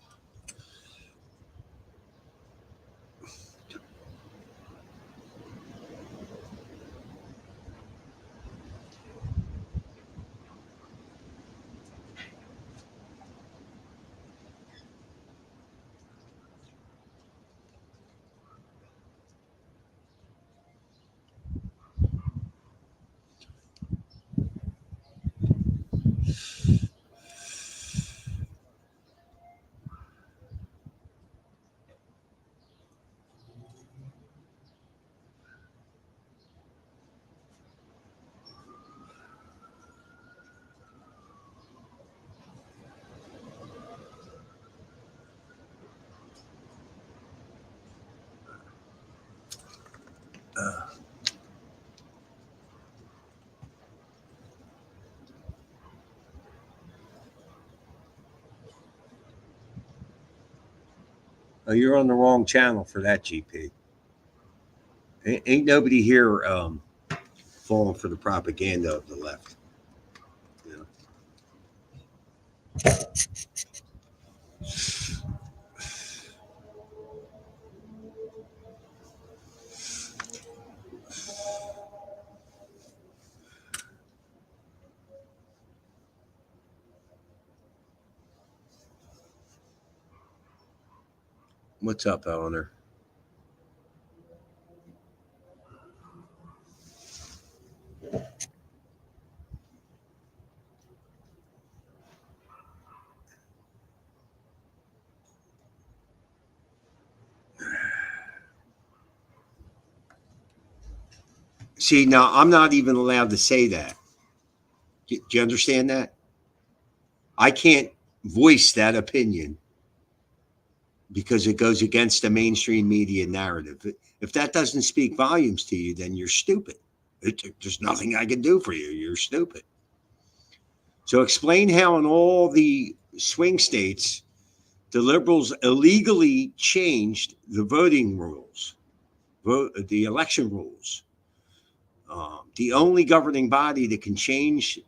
Oh, you're on the wrong channel for that, GP. Ain't nobody here falling for the propaganda of the left. You know? What's up, Eleanor? See, now I'm not even allowed to say that. Do you understand that? I can't voice that opinion because it goes against the mainstream media narrative. If that doesn't speak volumes to you, then you're stupid. There's nothing I can do for you. You're stupid. So explain how in all the swing states, the liberals illegally changed the voting rules, the election rules. The only governing body that can change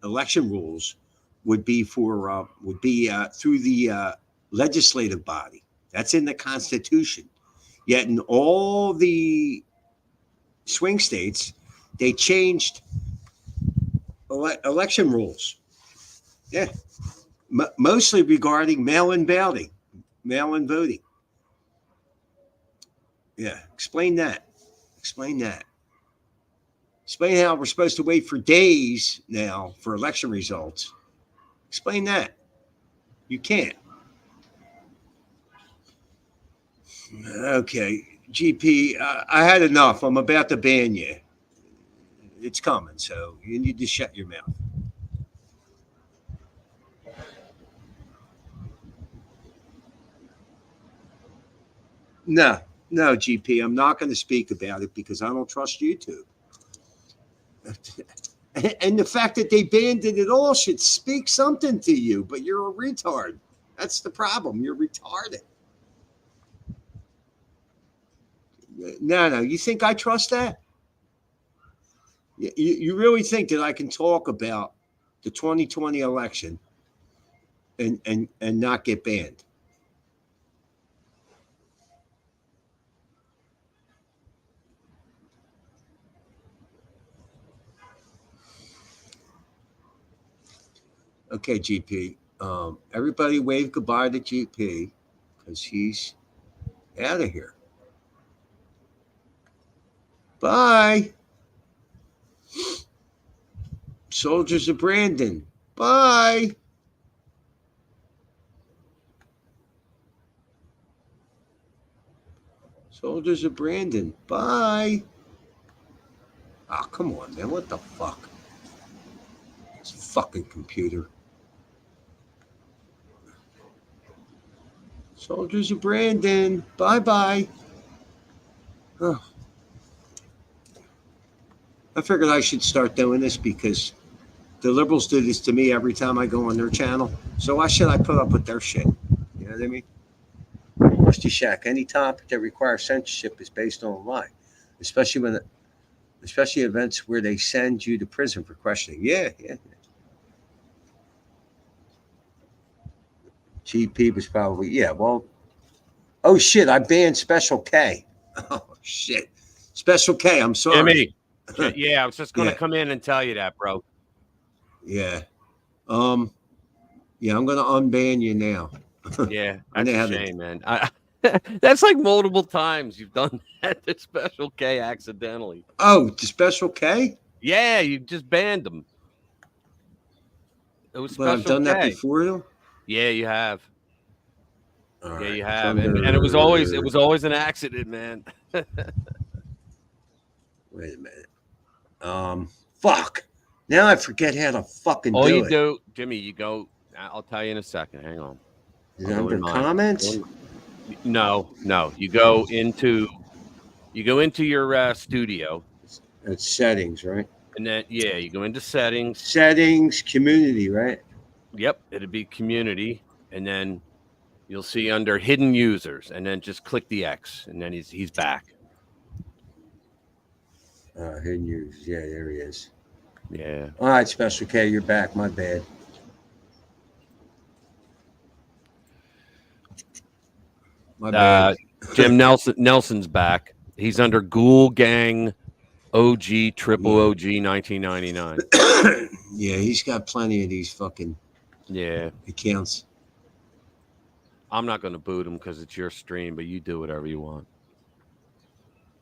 election rules would be through the legislative body. That's in the Constitution. Yet in all the swing states, they changed election rules. Yeah, mostly regarding mail-in voting. Yeah, explain that. Explain how we're supposed to wait for days now for election results. Explain that. You can't. Okay, GP, I had enough. I'm about to ban you. It's coming, so you need to shut your mouth. No, GP, I'm not going to speak about it because I don't trust YouTube. And the fact that they banned it at all should speak something to you, but you're a retard. That's the problem. You're retarded. No, you think I trust that? You really think that I can talk about the 2020 election and not get banned? Okay, GP. Everybody wave goodbye to GP because he's out of here. Bye. Soldiers of Brandon. Bye. Soldiers of Brandon. Bye. Oh, come on, man. What the fuck? This fucking computer. Soldiers of Brandon. Bye-bye. Oh. I figured I should start doing this because the liberals do this to me every time I go on their channel. So why should I put up with their shit? You know what I mean? Rusty Shack, any topic that requires censorship is based on a lie, especially events where they send you to prison for questioning. Yeah. GP was probably, yeah, well, oh shit, I banned Special K. Oh shit. Special K, I'm sorry. Jimmy. Yeah, I was just going to Yeah. come in and tell you that, bro. Yeah. Yeah, I'm gonna unban you now. Yeah, I that's know how a to- shame, man. That's like multiple times you've done that to Special K accidentally. Oh, the Special K? Yeah, you just banned them. It was But I've Special done that K. before though. Yeah, you have. All Yeah, right, you have. And it was always an accident, man. Wait a minute. Fuck. Now I forget how to fucking All do you it. do, Jimmy, you go. I'll tell you in a second. Hang on. Is it I'll go under in mine. comments? No. You go into your studio, It's settings, right? and then you go into settings. Settings, community, right? Yep, it'd be community, and then you'll see under hidden users, and then just click the X, and then he's back. Hidden users. Yeah, there he is. Yeah. All right, Special K, you're back. My bad. My bad. Jim Nelson's back. He's under Ghoul Gang OG Triple OG 1999. Yeah, he's got plenty of these fucking Yeah. accounts. I'm not going to boot him because it's your stream, but you do whatever you want.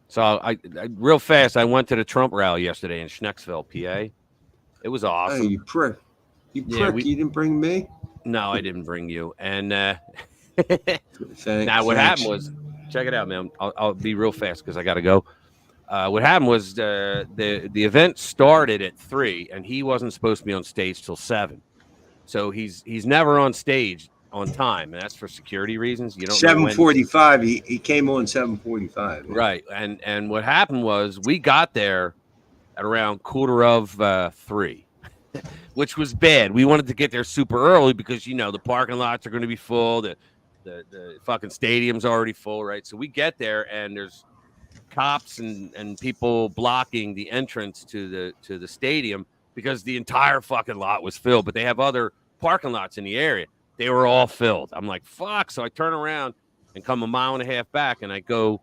So I real fast, I went to the Trump rally yesterday in Schnecksville, PA. It was awesome. Hey, you prick. You Yeah, prick. You didn't bring me? No, I didn't bring you. And Thanks. now what happened was, check it out, man. I'll be real fast because I got to go. What happened was the event started at 3, and he wasn't supposed to be on stage till 7. So he's never on stage on time, and that's for security reasons. You don't know when- 7:45. He came on 7:45. Right. And what happened was we got there at around 3:15, which was bad. We wanted to get there super early because the parking lots are going to be full. The fucking stadium's already full, right? So we get there and there's cops and people blocking the entrance to the stadium because the entire fucking lot was filled, but they have other parking lots in the area. They were all filled. I'm like, fuck. So I turn around and come a mile and a half back, and I go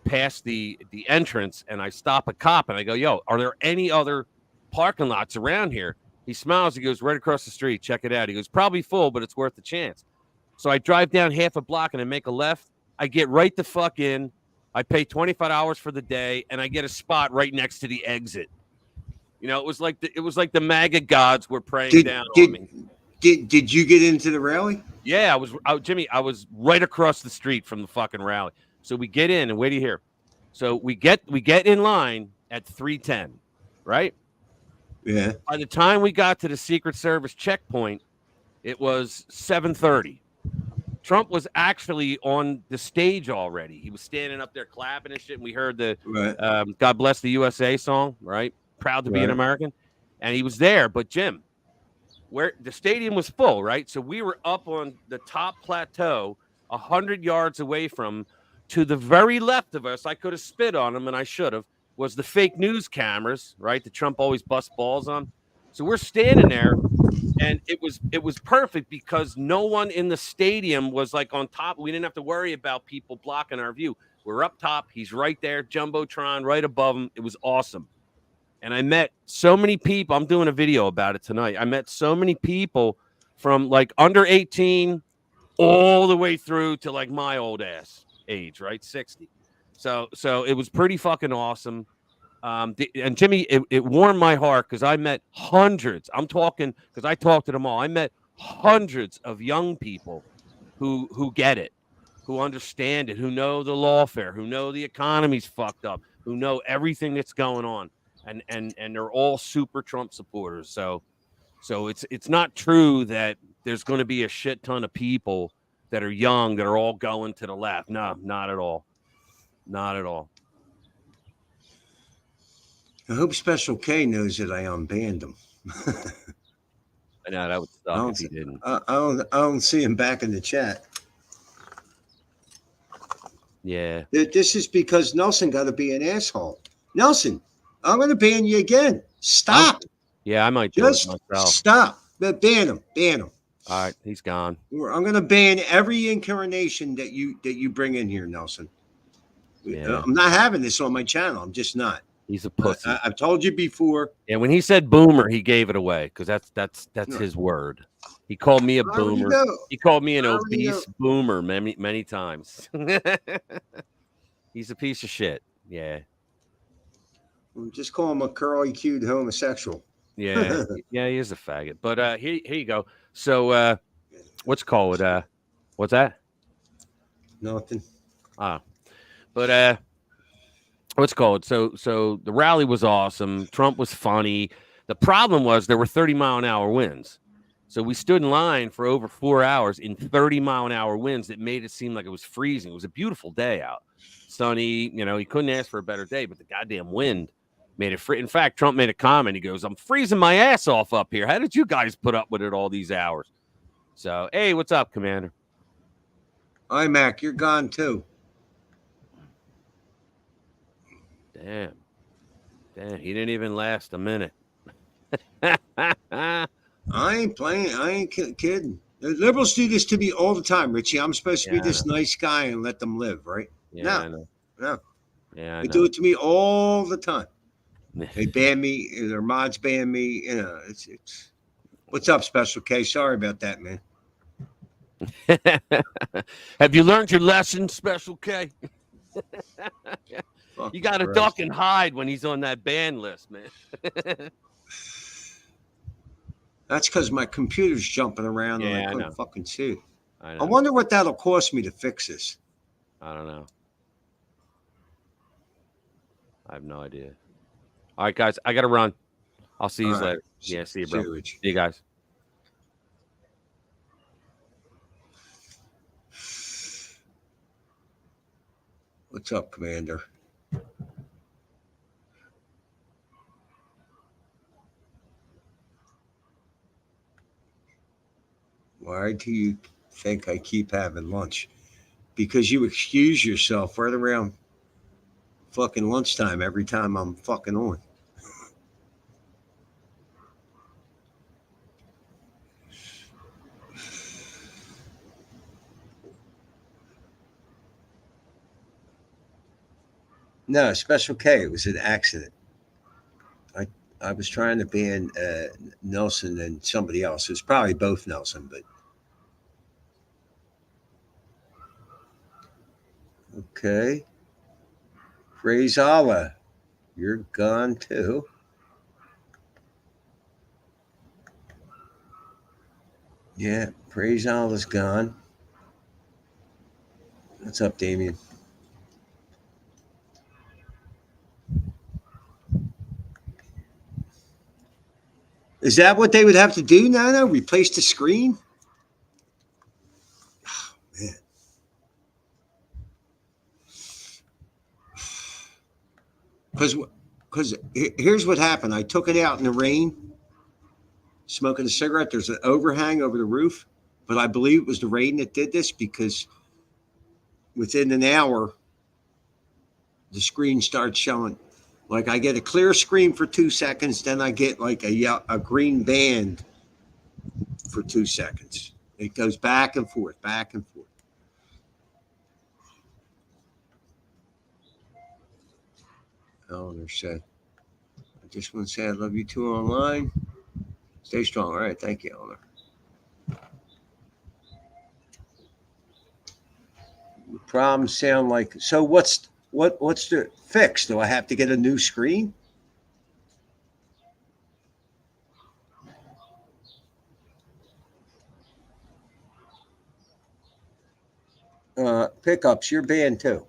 past the entrance, and I stop a cop, and I go, yo, are there any other parking lots around here? He smiles. He goes, right across the street. Check it out. He goes, probably full, but it's worth the chance. So I drive down half a block, and I make a left. I get right the fuck in. I pay $25 for the day, and I get a spot right next to the exit. It was like the MAGA gods were praying down on me. Did you get into the rally? Yeah, Jimmy, I was right across the street from the fucking rally. So we get in, and wait till you hear. So we get in line at 3:10, right? Yeah. By the time we got to the Secret Service checkpoint, it was 7:30. Trump was actually on the stage already. He was standing up there clapping and shit. And we heard the Right. God Bless the USA song, right? Proud to be an Right. American. And he was there. But Jim, where the stadium was full, right? So we were up on the top plateau, 100 yards away from, to the very left of us. I could have spit on him, and I should have, was the fake news cameras, right? That Trump always busts balls on. So we're standing there, and it was perfect because no one in the stadium was like on top. We didn't have to worry about people blocking our view. We're up top. He's right there, Jumbotron, right above him. It was awesome. And I met so many people. I'm doing a video about it tonight. I met so many people from like under 18 all the way through to like my old ass age, right? 60. So it was pretty fucking awesome. And Jimmy, it warmed my heart because I met hundreds. I'm talking because I talked to them all. I met hundreds of young people who get it, who understand it, who know the lawfare, who know the economy's fucked up, who know everything that's going on, and they're all super Trump supporters. So it's not true that there's going to be a shit ton of people that are young that are all going to the left. No, not at all. Not at all. I hope Special K knows that I unbanned him. I know that would suck if he didn't. I don't see him back in the chat. Yeah. This is because Nelson got to be an asshole. Nelson, I'm going to ban you again. Stop. Yeah, I might do Just it myself. stop. Ban him. Ban him. All right, he's gone. I'm going to ban every incarnation that you bring in here, Nelson. Yeah. I'm not having this on my channel. I'm just not. He's a pussy. I've told you before. Yeah, when he said boomer, he gave it away because that's No. his word. He called me a I already boomer. know. He called me an I already obese boomer many times. He's a piece of shit. Yeah. Just call him a curly cued homosexual. Yeah. Yeah, he is a faggot. But here you go. So what's called? What's that? Nothing. But what's called? So the rally was awesome. Trump was funny. The problem was there were 30-mile-an-hour winds. So we stood in line for over 4 hours in 30-mile-an-hour winds that made it seem like it was freezing. It was a beautiful day out. Sunny, he couldn't ask for a better day, but the goddamn wind made it free. In fact, Trump made a comment. He goes, "I'm freezing my ass off up here. How did you guys put up with it all these hours?" So, hey, what's up, Commander? Mac, you're gone too. Damn, he didn't even last a minute. I ain't playing. I ain't kidding. The liberals do this to me all the time, Richie. I'm supposed to be this nice guy and let them live, right? Yeah, No. I know. No. Yeah, I They know. do it to me all the time. They ban me. Their mods ban me. It's. What's up, Special K? Sorry about that, man. Have you learned your lesson, Special K? Fuck You got to Christ. duck and hide when he's on that ban list, man. That's because my computer's jumping around and Yeah, I I couldn't know. fucking see it. I I know. wonder what that'll cost me to fix this. I don't know. I have no idea. All right, guys, I got to run. I'll see you All right. later. Yeah, see you, bro. Rich. See you guys. What's up, Commander? Why do you think I keep having lunch? Because you excuse yourself right around fucking lunchtime every time I'm fucking on. No, Special K. It was an accident. I was trying to ban Nelson and somebody else. It was probably both Nelson, but okay. Praise Allah. You're gone too. Yeah, praise Allah's gone. What's up, Damien? Is that what they would have to do, Nano? Replace the screen? Oh, man. Because here's what happened. I took it out in the rain, smoking a cigarette. There's an overhang over the roof, but I believe it was the rain that did this because within an hour, the screen starts showing. Like I get a clear screen for 2 seconds, then I get like a green band for 2 seconds. It goes back and forth, back and forth. Eleanor said, I just want to say I love you too online. Stay strong. All right. Thank you, Eleanor. The problems sound like, so what's the fix? Do I have to get a new screen? Pickups, you're banned too.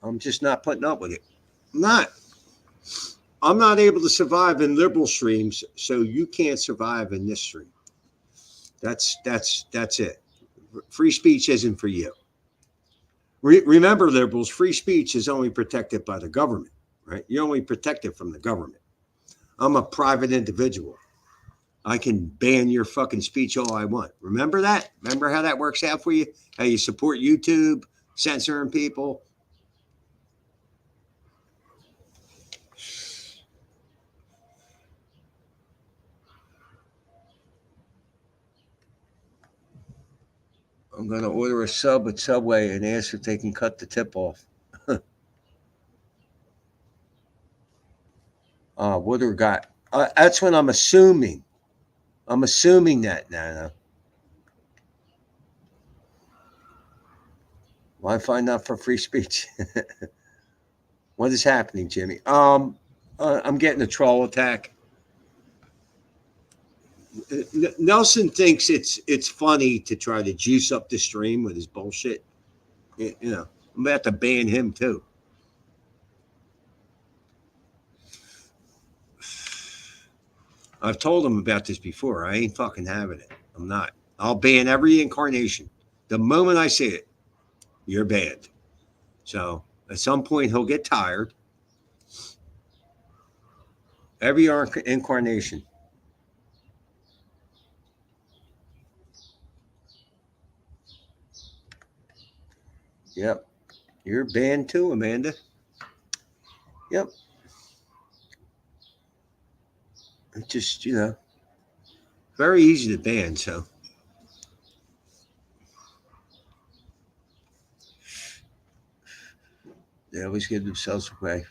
I'm just not putting up with it. I'm not able to survive in liberal streams, so you can't survive in this stream. That's it. Free speech isn't for you. Remember, liberals, free speech is only protected by the government, right? You're only protected from the government. I'm a private individual. I can ban your fucking speech all I want. Remember that? Remember how that works out for you? How you support YouTube, censoring people? I'm going to order a sub at Subway and ask if they can cut the tip off. Woodard got. That's what I'm assuming. I'm assuming that, Nana. Wi-Fi not for free speech. What is happening, Jimmy? I'm getting a troll attack. Nelson thinks it's funny to try to juice up the stream with his bullshit. You know, I'm about to ban him too. I've told him about this before. I ain't fucking having it. I'm not. I'll ban every incarnation. The moment I see it, you're banned. So at some point he'll get tired. Every incarnation. Yep. You're banned too, Amanda. Yep. It's just, very easy to ban, so. They always give themselves away.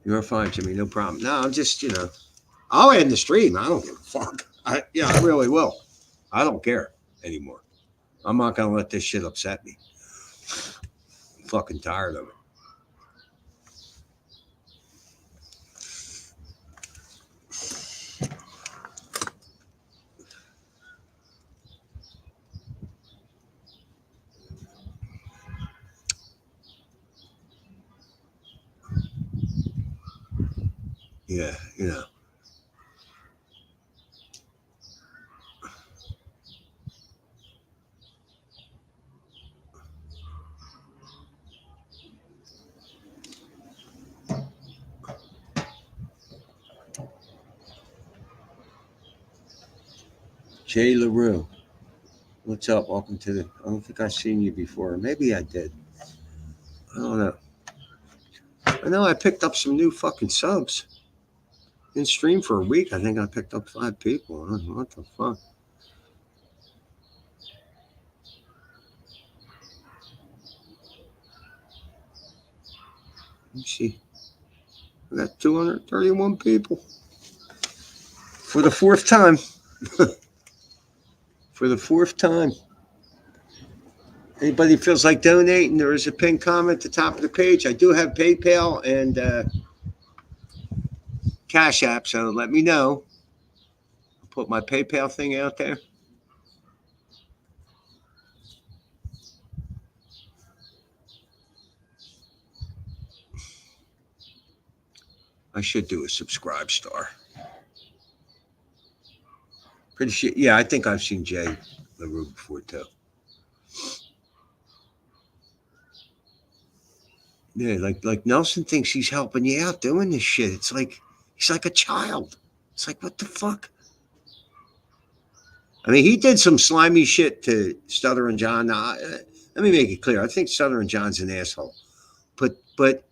You're fine, Jimmy. No problem. No, I'm just, I'll end the stream. I don't give a fuck. I really will. I don't care anymore. I'm not going to let this shit upset me. I'm fucking tired of it. Yeah, Jay LaRue. What's up? Welcome to the. I don't think I've seen you before. Maybe I did. I don't know. I know I picked up some new fucking subs. In stream for a week, I think I picked up 5 people. What the fuck? Let me see. I got 231 people. For the 4th time. For the 4th time. Anybody feels like donating, there is a pinned comment at the top of the page. I do have PayPal and Cash App, so let me know. I'll put my PayPal thing out there. I should do a subscribe star. Pretty sure. Yeah, I think I've seen Jay LaRue before too. Yeah, like Nelson thinks he's helping you out doing this shit. It's like he's like a child. It's like, what the fuck? I mean, he did some slimy shit to Stuttering John. Now, let me make it clear. I think Stuttering John's an asshole, but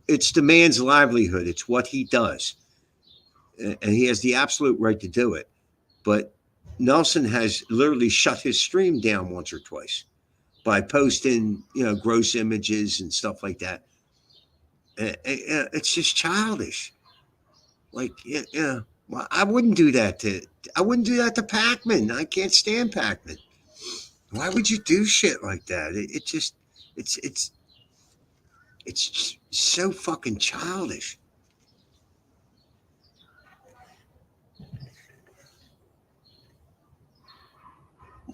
it's the man's livelihood. It's what he does, and he has the absolute right to do it. But Nelson has literally shut his stream down once or twice by posting, gross images and stuff like that. It's just childish. Like, well, I wouldn't do that to Pacman. I can't stand Pacman. Why would you do shit like that? It's just so fucking childish.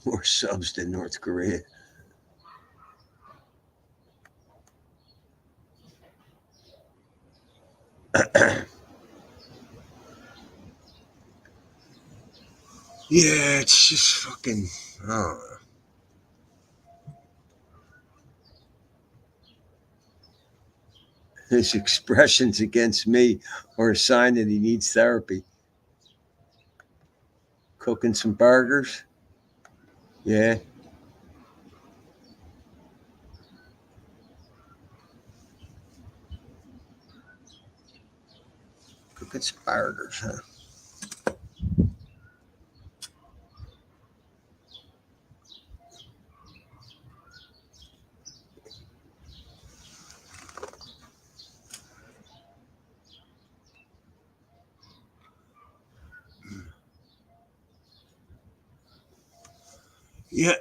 More subs than North Korea. Yeah, it's just fucking. I don't know. His expressions against me are a sign that he needs therapy. Cooking some burgers. Yeah. Cooking some burgers, huh? Yeah.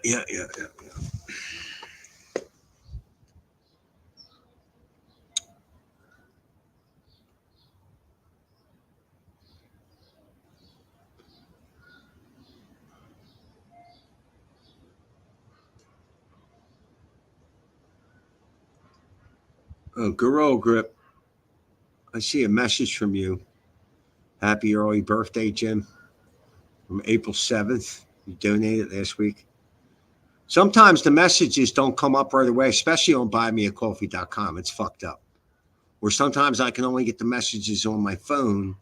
Oh, Gorilla Grip. I see a message from you. Happy early birthday, Jim. From April 7th. You donated last week. Sometimes the messages don't come up right away, especially on buymeacoffee.com. It's fucked up. Or sometimes I can only get the messages on my phone.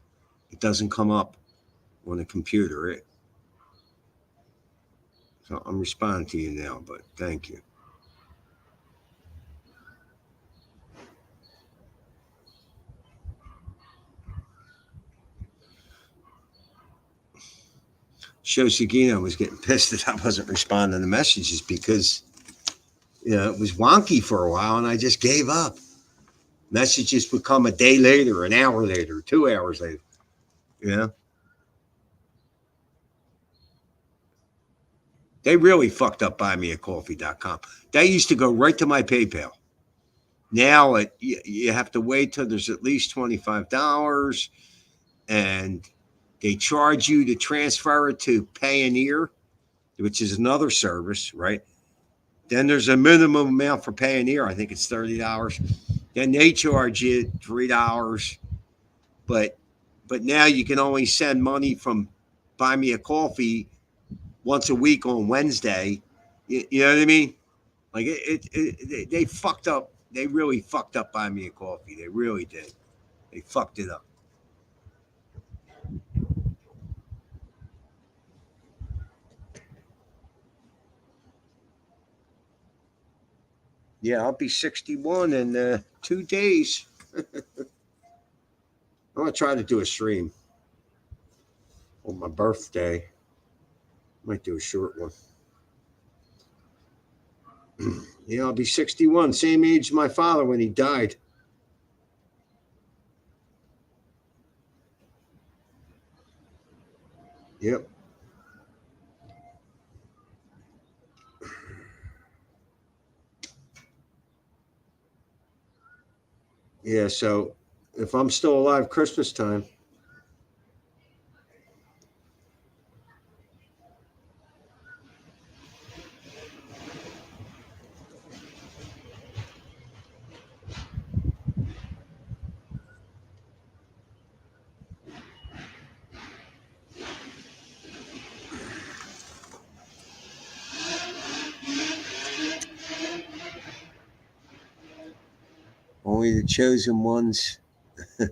It doesn't come up on the computer. So I'm responding to you now, but thank you. Shosigino was getting pissed that I wasn't responding to messages because it was wonky for a while and I just gave up. Messages would come a day later, an hour later, 2 hours later. They really fucked up buymeacoffee.com. That used to go right to my PayPal. Now you have to wait till there's at least $25 and they charge you to transfer it to Payoneer, which is another service, right? Then there's a minimum amount for Payoneer. I think it's $30. Then they charge you $3. But now you can only send money from Buy Me a Coffee once a week on Wednesday. You know what I mean? Like they fucked up. They really fucked up Buy Me a Coffee. They really did. They fucked it up. Yeah, I'll be 61 in 2 days. I'm going to try to do a stream on my birthday. Might do a short one. Yeah, I'll be 61, same age as my father when he died. Yep. Yeah, so if I'm still alive Christmas time, only the chosen ones are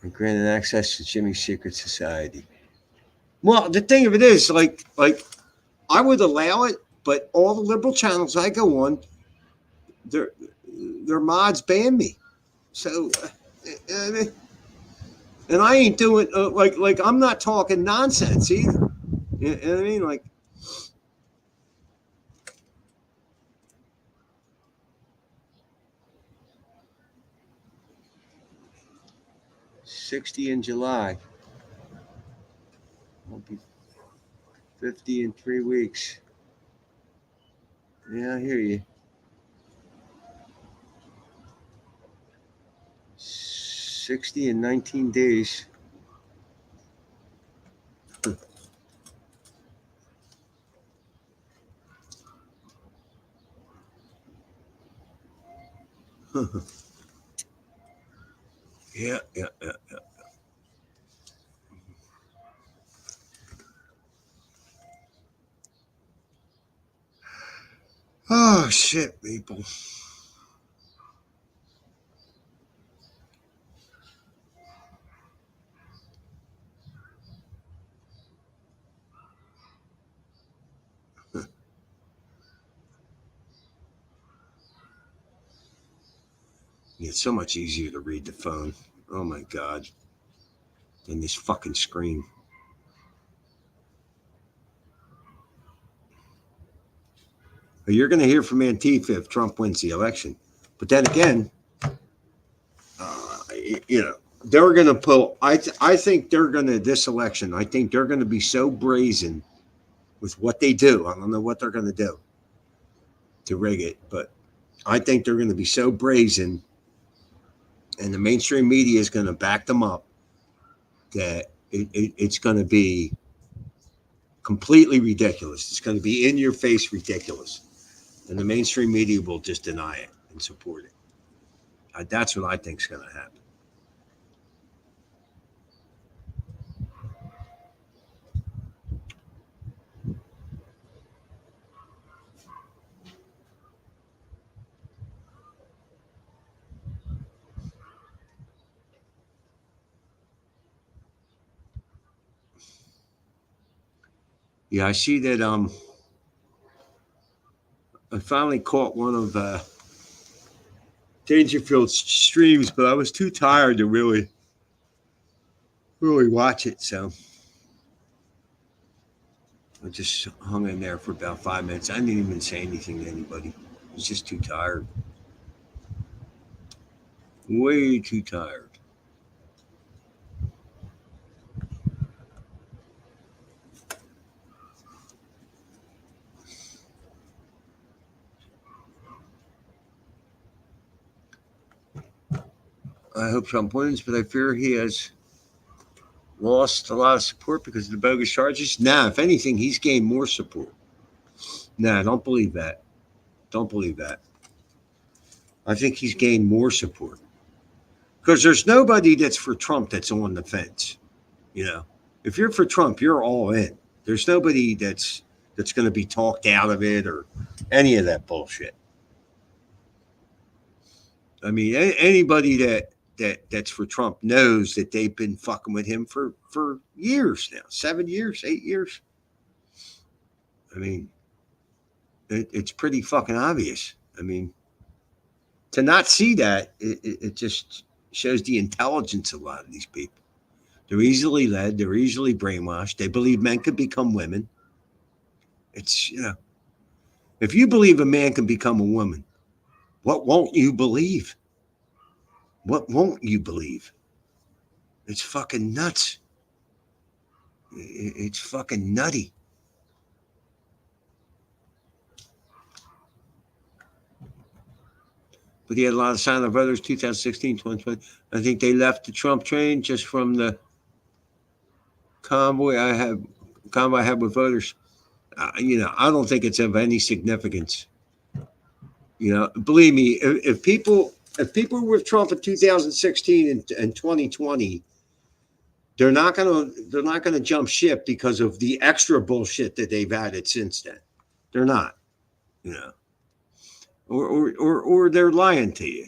granted access to Jimmy's secret society. Well, the thing of it is, like I would allow it, but all the liberal channels I go on, their mods ban me. So, and I ain't doing like I'm not talking nonsense either. You know what I mean? Like, 60 in July. I'll be 50 in 3 weeks. Yeah, I hear you. 60 in 19 days. Yeah. Oh, shit, people. It's so much easier to read the phone. Oh, my God. Than this fucking screen. You're going to hear from Antifa if Trump wins the election. But then again, they're going to pull. I think they're going to, this election, I think they're going to be so brazen with what they do. I don't know what they're going to do to rig it, but I think they're going to be so brazen, and the mainstream media is going to back them up, that it's going to be completely ridiculous. It's going to be in your face ridiculous. And the mainstream media will just deny it and support it. That's what I think is going to happen. Yeah, I see that. I finally caught one of Dangerfield's streams, but I was too tired to really watch it. So I just hung in there for about 5 minutes. I didn't even say anything to anybody. I was just too tired. Way too tired. I hope Trump wins, but I fear he has lost a lot of support because of the bogus charges. Nah, if anything, he's gained more support. Nah, don't believe that. Don't believe that. I think he's gained more support. Because there's nobody that's for Trump that's on the fence. You know, if you're for Trump, you're all in. There's nobody that's going to be talked out of it or any of that bullshit. I mean, anybody that's for Trump knows that they've been fucking with him for years now, 7 years, 8 years. I mean, it's pretty fucking obvious. I mean, to not see that, it just shows the intelligence of a lot of these people. They're easily led. They're easily brainwashed. They believe men could become women. It's, if you believe a man can become a woman, what won't you believe? What won't you believe? It's fucking nuts. It's fucking nutty. But he had a lot of silent voters, 2016, 2020. I think they left the Trump train just from the convoy I had with voters. I don't think it's of any significance. Believe me, if people were with Trump in 2016 and 2020, they're not gonna jump ship because of the extra bullshit that they've added since then. They're not. or they're lying to you.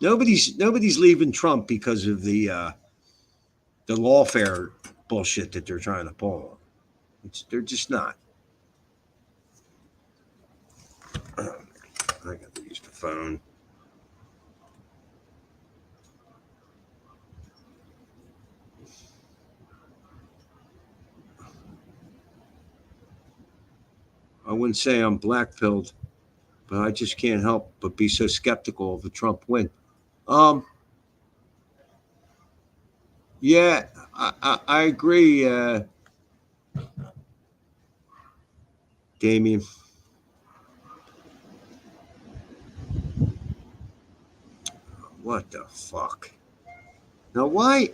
Nobody's leaving Trump because of the lawfare bullshit that they're trying to pull on. They're just not. I got to use the phone. I wouldn't say I'm black-pilled, but I just can't help but be so skeptical of a Trump win. Yeah, I agree, Damien. What the fuck? Now, why?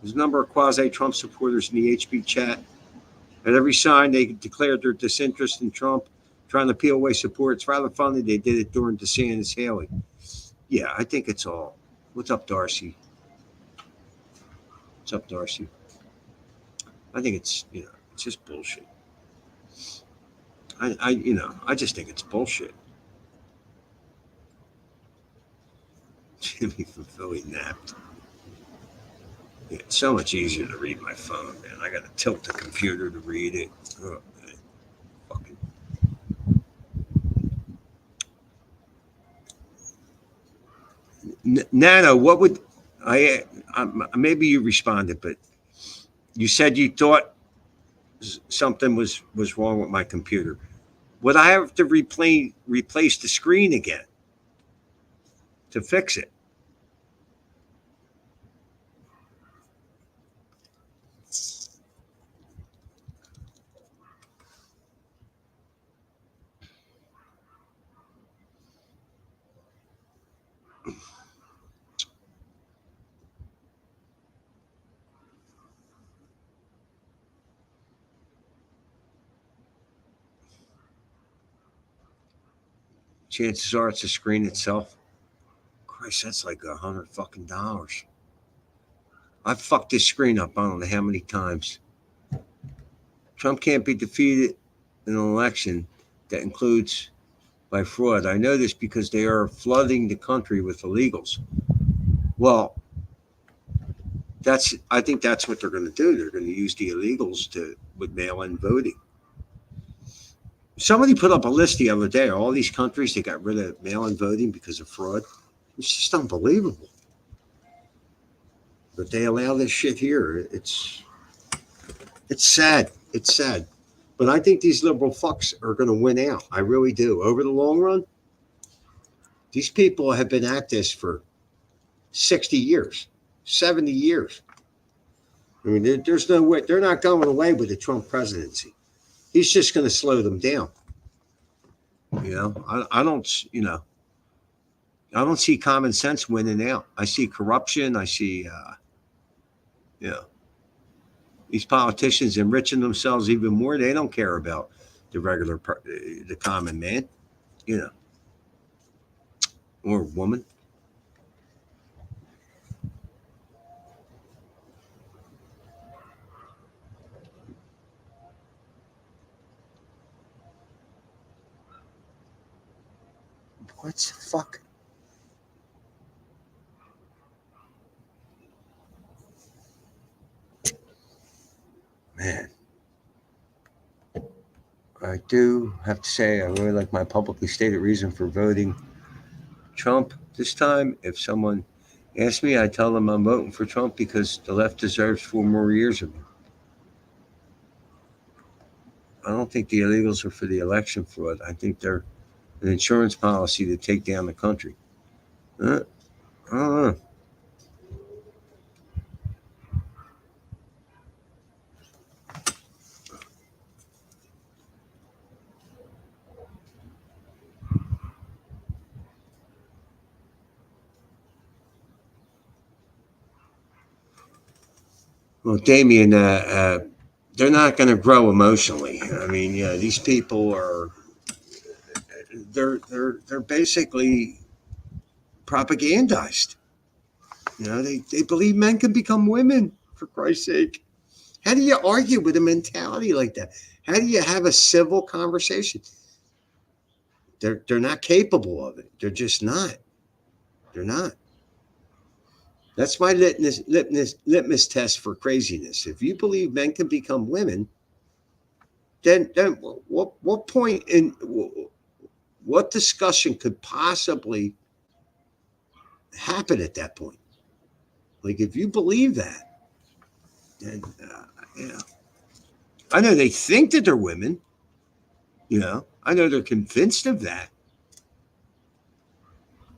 There's a number of quasi-Trump supporters in the HB chat. At every sign, they declared their disinterest in Trump, trying to peel away support. It's rather funny they did it during DeSantis Haley. Yeah, I think it's all. What's up, Darcy? What's up, Darcy? I think it's it's just bullshit. I just think it's bullshit. Jimmy from Philly napped. Yeah, it's so much easier to read my phone, man. I got to tilt the computer to read it. Oh, man. Fucking. Nano, what would maybe you responded, but you said you thought something was wrong with my computer. Would I have to replace the screen again to fix it? Chances are it's the screen itself. Christ, that's like $100 fucking. I've fucked this screen up I don't know how many times. Trump can't be defeated in an election that includes by fraud. I know this because they are flooding the country with illegals. Well, I think that's what they're going to do. They're going to use the illegals with mail-in voting. Somebody put up a list the other day. All these countries, they got rid of mail-in voting because of fraud. It's just unbelievable. But they allow this shit here. It's sad. It's sad. But I think these liberal fucks are going to win out. I really do. Over the long run, these people have been at this for 60 years, 70 years. I mean, there's no way. They're not going away with the Trump presidency. He's just going to slow them down. I don't see common sense winning out. I see corruption. I see, these politicians enriching themselves even more. They don't care about the common man, or woman. What the fuck? Man. I do have to say I really like my publicly stated reason for voting Trump this time. If someone asked me, I'd tell them I'm voting for Trump because the left deserves 4 more years of him. I don't think the illegals are for the election fraud. I think they're an insurance policy to take down the country. I don't know. Well, Damien, they're not going to grow emotionally. I mean, these people are. They're basically propagandized. They believe men can become women, for Christ's sake. How do you argue with a mentality like that? How do you have a civil conversation? They're not capable of it. They're just not. They're not. That's my litmus test for craziness. If you believe men can become women, then what point in what discussion could possibly happen at that point? Like, if you believe that, then I know they think that they're women. I know they're convinced of that.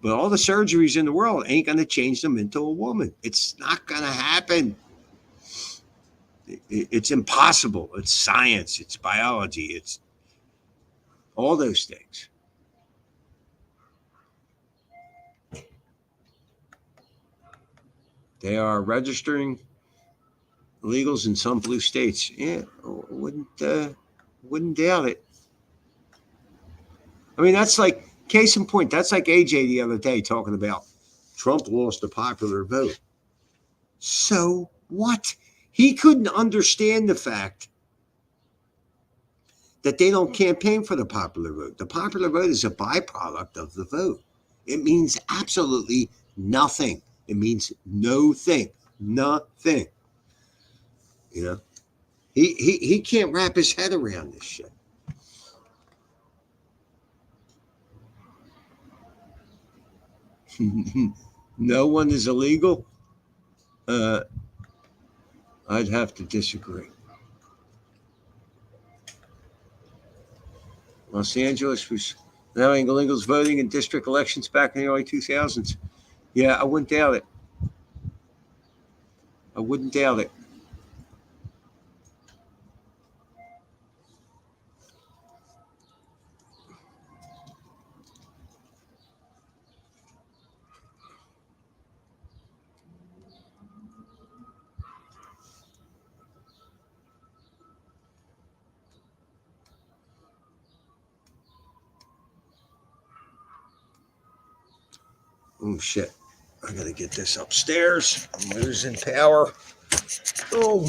But all the surgeries in the world ain't going to change them into a woman. It's not going to happen. It's impossible. It's science. It's biology. It's all those things. They are registering illegals in some blue states. Yeah, wouldn't doubt it. I mean, that's like, case in point, that's like AJ the other day talking about Trump lost the popular vote. So what? He couldn't understand the fact that they don't campaign for the popular vote. The popular vote is a byproduct of the vote. It means absolutely nothing. It means no thing. Nothing. He can't wrap his head around this shit. No one is illegal. I'd have to disagree. Los Angeles was allowing illegals voting in district elections back in the early 2000s. Yeah, I wouldn't doubt it. I wouldn't doubt it. Oh, shit. I got to get this upstairs. I'm losing power. Oh.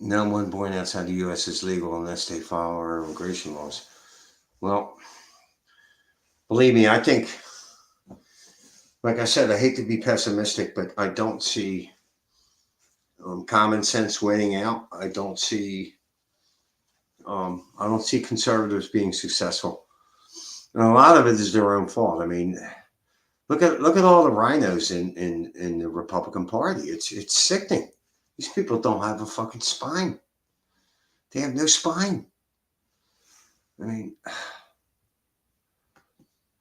No one born outside the U.S. is legal unless they follow our immigration laws. Well, believe me, I think, like I said, I hate to be pessimistic, but I don't see common sense winning out. I don't see conservatives being successful. And a lot of it is their own fault. I mean, look at all the rhinos in the Republican Party. It's sickening. These people don't have a fucking spine. They have no spine. I mean,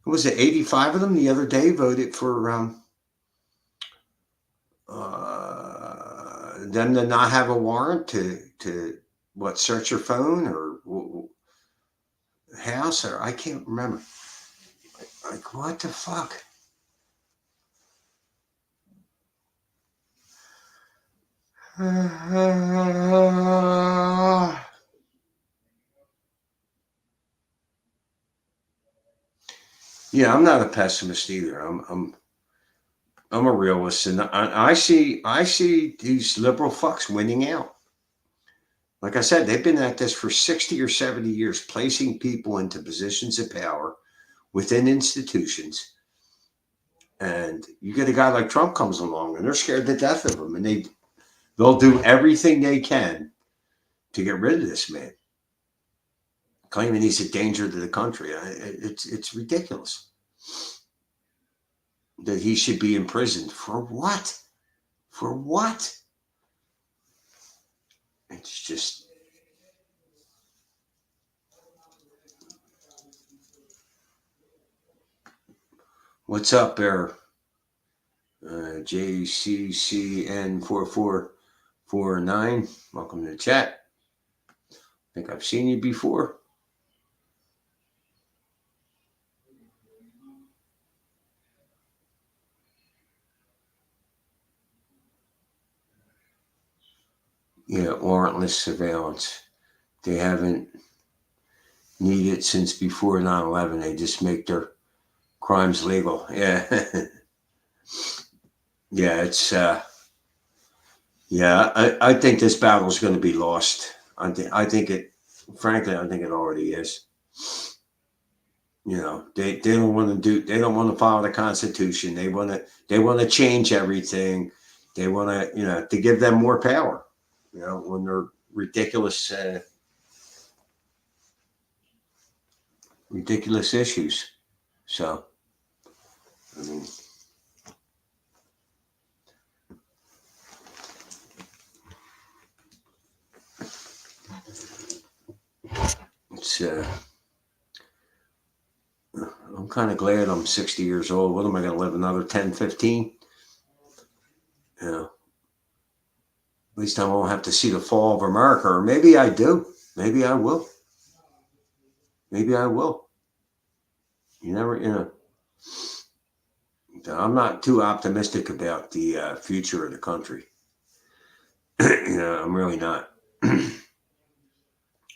what was it, 85 of them the other day voted for them to not have a warrant to search your phone or house, or I can't remember. Like, what the fuck? Yeah, I'm not a pessimist either. I'm a realist, and I see these liberal fucks winning out. Like I said, they've been at this for 60 or 70 years, placing people into positions of power within institutions. And you get a guy like Trump comes along and they're scared to death of him. And they'll do everything they can to get rid of this man, claiming he's a danger to the country. It's ridiculous that he should be imprisoned. For what? For what? It's just... What's up there? JCCN4449. Welcome to the chat. I think I've seen you before. Yeah, warrantless surveillance. They haven't needed it since before 9/11. They just make their crimes legal. Yeah. Yeah, it's I think this battle is going to be lost. I think it, frankly, I think it already is. You know, they don't want to follow the Constitution. They want to change everything. They want to, to give them more power, when they're ridiculous issues. So, I mean, it's I'm kind of glad I'm 60 years old. What am I going to live another 10, 15? At least I won't have to see the fall of America. Or maybe I do. Maybe I will. Maybe I will. You never, I'm not too optimistic about the future of the country. I'm really not.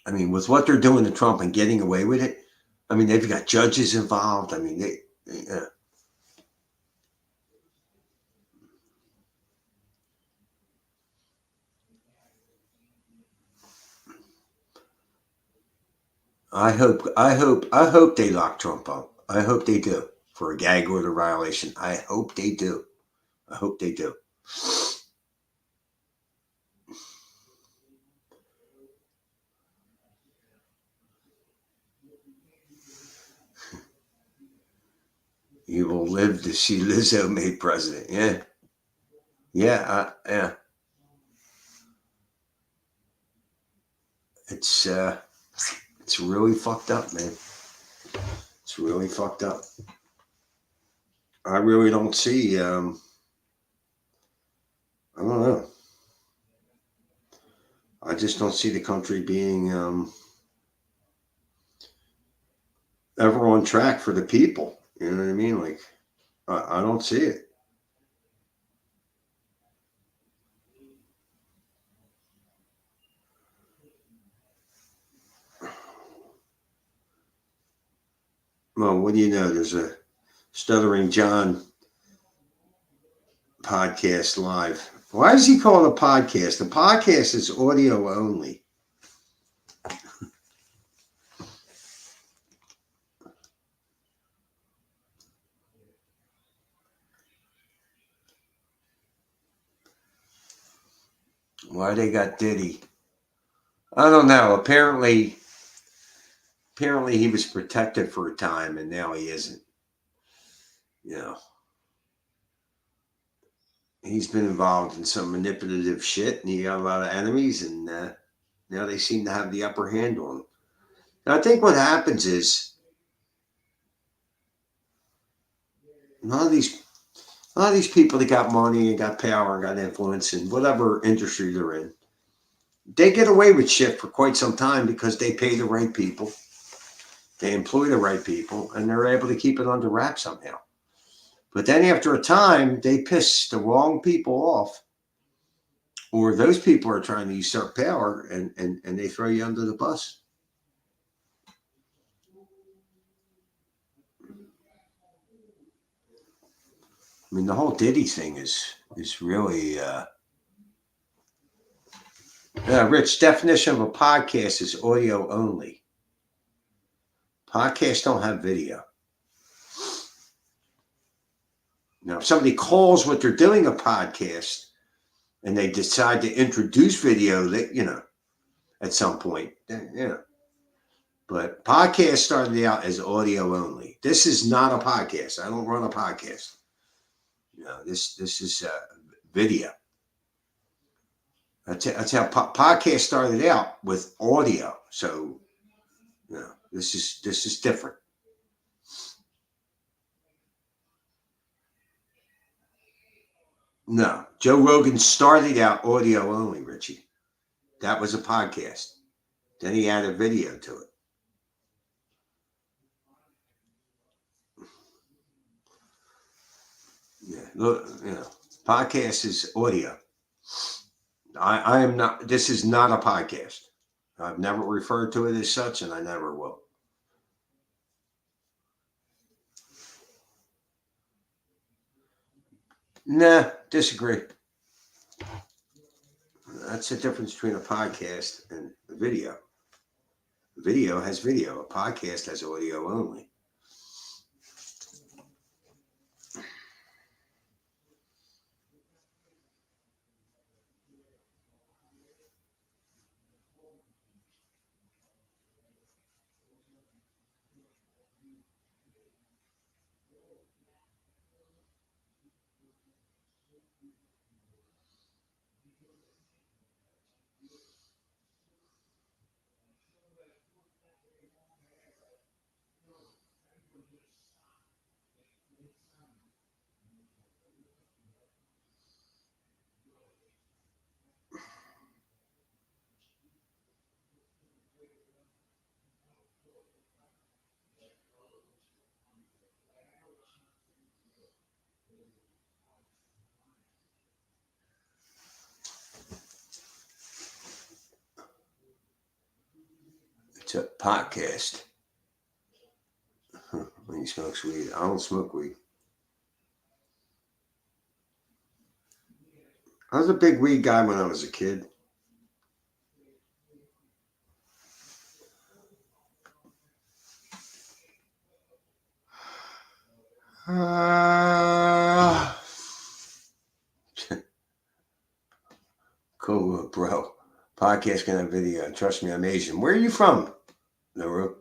I mean, with what they're doing to Trump and getting away with it, I mean, they've got judges involved. I mean, I hope they lock Trump up. I hope they do for a gag order violation. I hope they do. I hope they do. You will live to see Lizzo made president. Yeah. Yeah. Yeah. It's really fucked up, man. It's really fucked up. I really don't see, I don't know. I just don't see the country being ever on track for the people. You know what I mean? Like, I don't see it. Well, what do you know? There's a Stuttering John podcast live. Why does he call it a podcast? The podcast is audio only. Why they got Diddy? I don't know. Apparently he was protected for a time and now he isn't. He's been involved in some manipulative shit and he got a lot of enemies and now they seem to have the upper hand on him. And I think what happens is a lot of these people that got money and got power and got influence in whatever industry they're in, they get away with shit for quite some time because they pay the right people, they employ the right people, and they're able to keep it under wraps somehow. But then after a time, they piss the wrong people off, or those people are trying to usurp power and they throw you under the bus. I mean, the whole Diddy thing is really Rich, definition of a podcast is audio only. Podcasts don't have video. Now, if somebody calls what they're doing a podcast and they decide to introduce video, that at some point, then, But podcast started out as audio only. This is not a podcast. I don't run a podcast. This is video. That's how podcast started out, with audio. So, this is different. No, Joe Rogan started out audio only, Richie. That was a podcast. Then he added video to it. Yeah, look, podcast is audio. I am not. This is not a podcast. I've never referred to it as such, and I never will. Nah, disagree. That's the difference between a podcast and a video. Video has video. A podcast has audio only. It's a podcast. When he smokes weed. I don't smoke weed. I was a big weed guy when I was a kid. Cool, bro. Podcast can have video. Trust me, I'm Asian. Where are you from, Naru?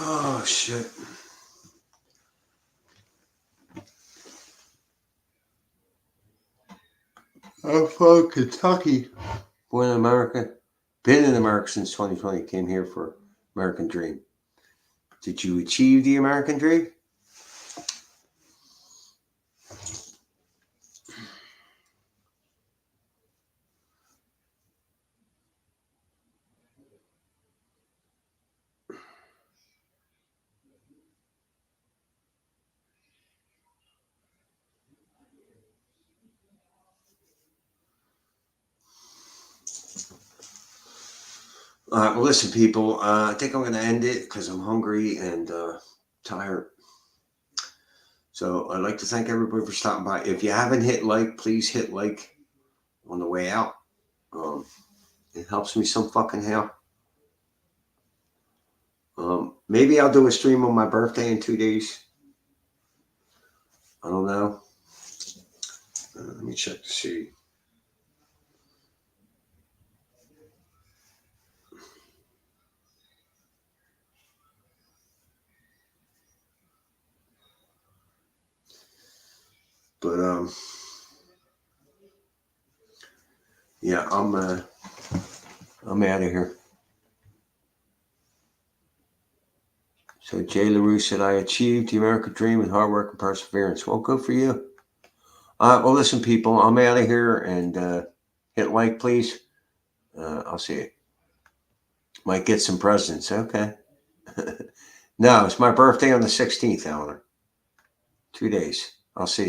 Oh, shit. I'm from Kentucky. Born in America. Been in America since 2020. Came here for American Dream. Did you achieve the American Dream? All right, well, listen, people. I think I'm going to end it because I'm hungry and tired. So I'd like to thank everybody for stopping by. If you haven't hit like, please hit like on the way out. It helps me some fucking how. Maybe I'll do a stream on my birthday in 2 days. I don't know. Let me check to see. But yeah, I'm out of here. So Jay LaRue said, I achieved the American dream with hard work and perseverance. Well, good for you. Well, listen, people, I'm out of here, and Hit like, please. I'll see it. Might get some presents. Okay. No, it's my birthday on the 16th, Eleanor. 2 days. I'll see you.